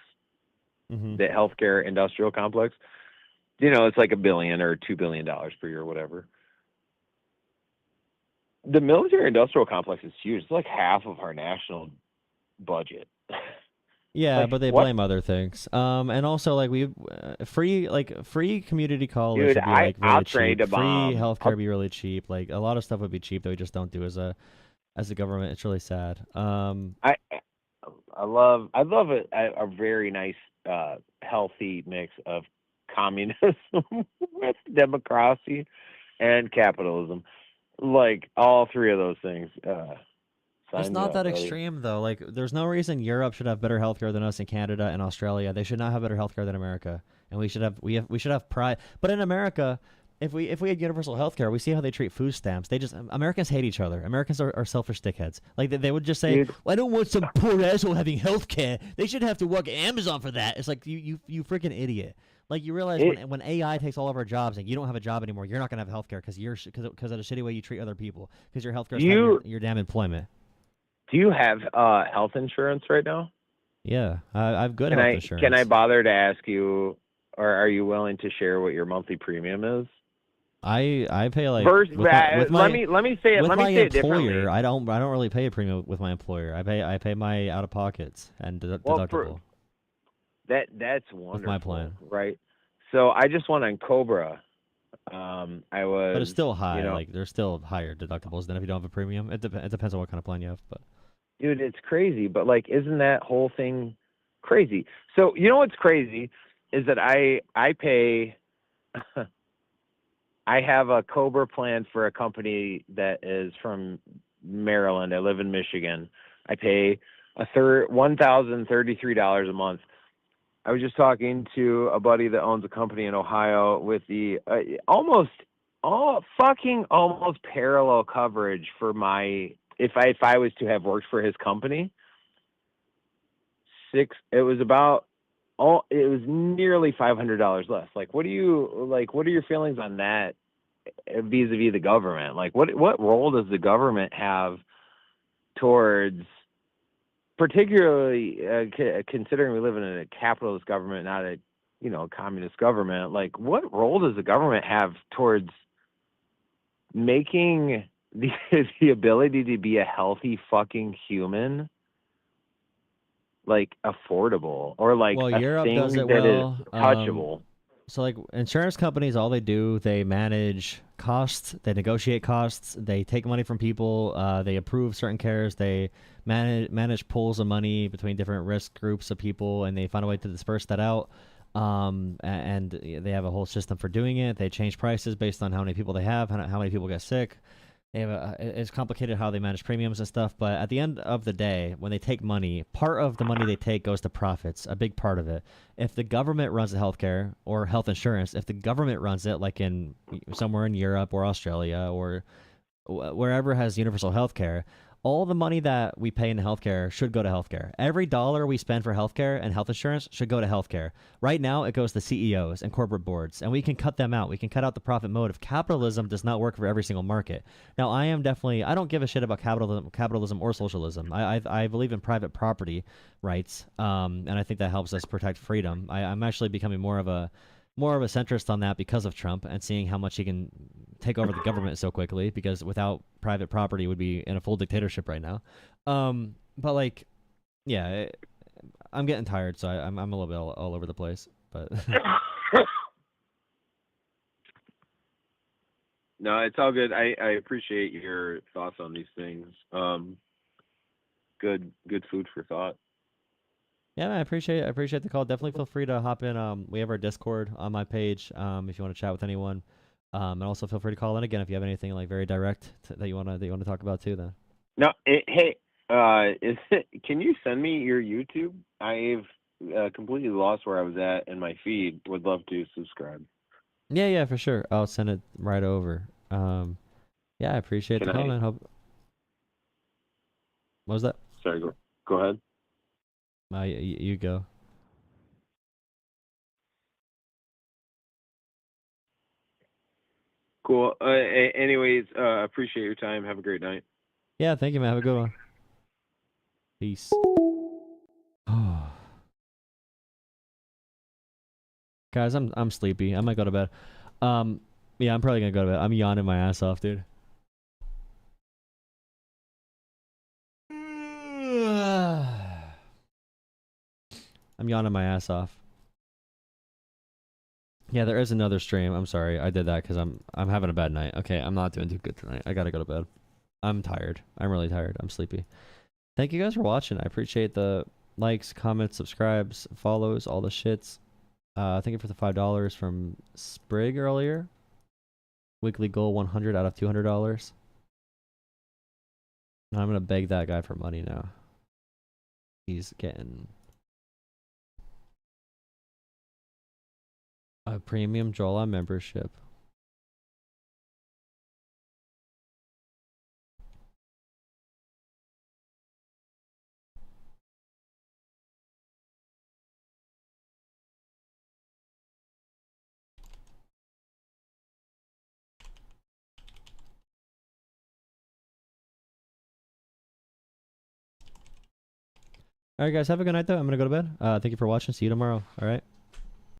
the healthcare industrial complex. It's like $1 billion or $2 billion per year, or whatever. The military industrial complex is huge. It's like half of our national budget. Yeah, like, but they blame other things. And also, like, free community college would be like really cheap. Free healthcare would be really cheap. Like, a lot of stuff would be cheap that we just don't do as a government. It's really sad. I love a very nice healthy mix of communism with democracy and capitalism. Like, all three of those things. It's not that extreme, though. Like, there's no reason Europe should have better healthcare than us in Canada and Australia. They should not have better healthcare than America, and we should have pride. But in America, if we had universal healthcare, we see how they treat food stamps. Americans hate each other. Americans are selfish dickheads. Like, they would just say, well, I don't want some poor asshole having healthcare. They should have to work at Amazon for that. It's like, you freaking idiot. Like, you realize when AI takes all of our jobs and you don't have a job anymore, you're not gonna have healthcare because of the shitty way you treat other people, because your healthcare is your damn employment. Do you have health insurance right now? Yeah, I've good health insurance. Can I bother to ask you, or are you willing to share what your monthly premium is? I pay like let me say it. With Let my me say it differently. employer, I don't really pay a premium with my employer. I pay my out of pockets and deductible. That's wonderful. With my plan, right? So I just went on Cobra. But it's still high. Like, there's still higher deductibles than if you don't have a premium. It depends on what kind of plan you have, but. Dude, it's crazy, but like, isn't that whole thing crazy? So, what's crazy is that I pay, I have a Cobra plan for a company that is from Maryland. I live in Michigan. I pay $1,033 a month. I was just talking to a buddy that owns a company in Ohio with the almost parallel coverage for my, if I was to have worked for his company. It was nearly $500 less. Like, what are your feelings on that vis-a-vis the government? Like, what role does the government have towards, particularly considering we live in a capitalist government, not a communist government? Like, what role does the government have towards making the ability to be a healthy fucking human like affordable, or like a Europe thing does it that well. is touchable? So like insurance companies, all they do, they manage costs, they negotiate costs, they take money from people, they approve certain cares, they manage pools of money between different risk groups of people, and they find a way to disperse that out. And they have a whole system for doing it. They change prices based on how many people they have, how many people get sick. They have it's complicated how they manage premiums and stuff, but at the end of the day, when they take money, part of the money they take goes to profits, a big part of it. If the government runs the healthcare or health insurance, if the government runs it, like in somewhere in Europe or Australia or wherever has universal healthcare, all the money that we pay in healthcare should go to healthcare. Every dollar we spend for healthcare and health insurance should go to healthcare. Right now, it goes to CEOs and corporate boards, and we can cut them out. We can cut out the profit motive. Capitalism does not work for every single market. Now, I don't give a shit about capitalism or socialism. I believe in private property rights, and I think that helps us protect freedom. I'm actually becoming more of a centrist on that because of Trump and seeing how much he can take over the government so quickly, because without private property would be in a full dictatorship right now. But like, yeah, I'm getting tired, so I'm a little bit all over the place, but No, it's all good. I appreciate your thoughts on these things. Good food for thought. yeah, man, I appreciate the call. Definitely feel free to hop in. We have our Discord on my page. If you want to chat with anyone, and also feel free to call in again if you have anything like very direct that you wanna talk about too. Then. No, can you send me your YouTube? I've completely lost where I was at in my feed. Would love to subscribe. Yeah, for sure. I'll send it right over. Yeah, I appreciate the call, man. What was that? Sorry, go ahead. You go. Cool. Anyways, appreciate your time. Have a great night. Yeah, thank you, man. Have a good one. Peace. Guys, I'm sleepy. I might go to bed. Yeah, I'm probably gonna go to bed. I'm yawning my ass off, dude. I'm yawning my ass off. Yeah, there is another stream. I'm sorry. I did that because I'm having a bad night. Okay, I'm not doing too good tonight. I gotta go to bed. I'm tired. I'm really tired. I'm sleepy. Thank you guys for watching. I appreciate the likes, comments, subscribes, follows, all the shits. Thank you for the $5 from Sprig earlier. Weekly goal 100 out of $200. I'm gonna beg that guy for money now. He's getting a premium Jola membership. All right, guys, have a good night, though. I'm going to go to bed. Thank you for watching. See you tomorrow. All right.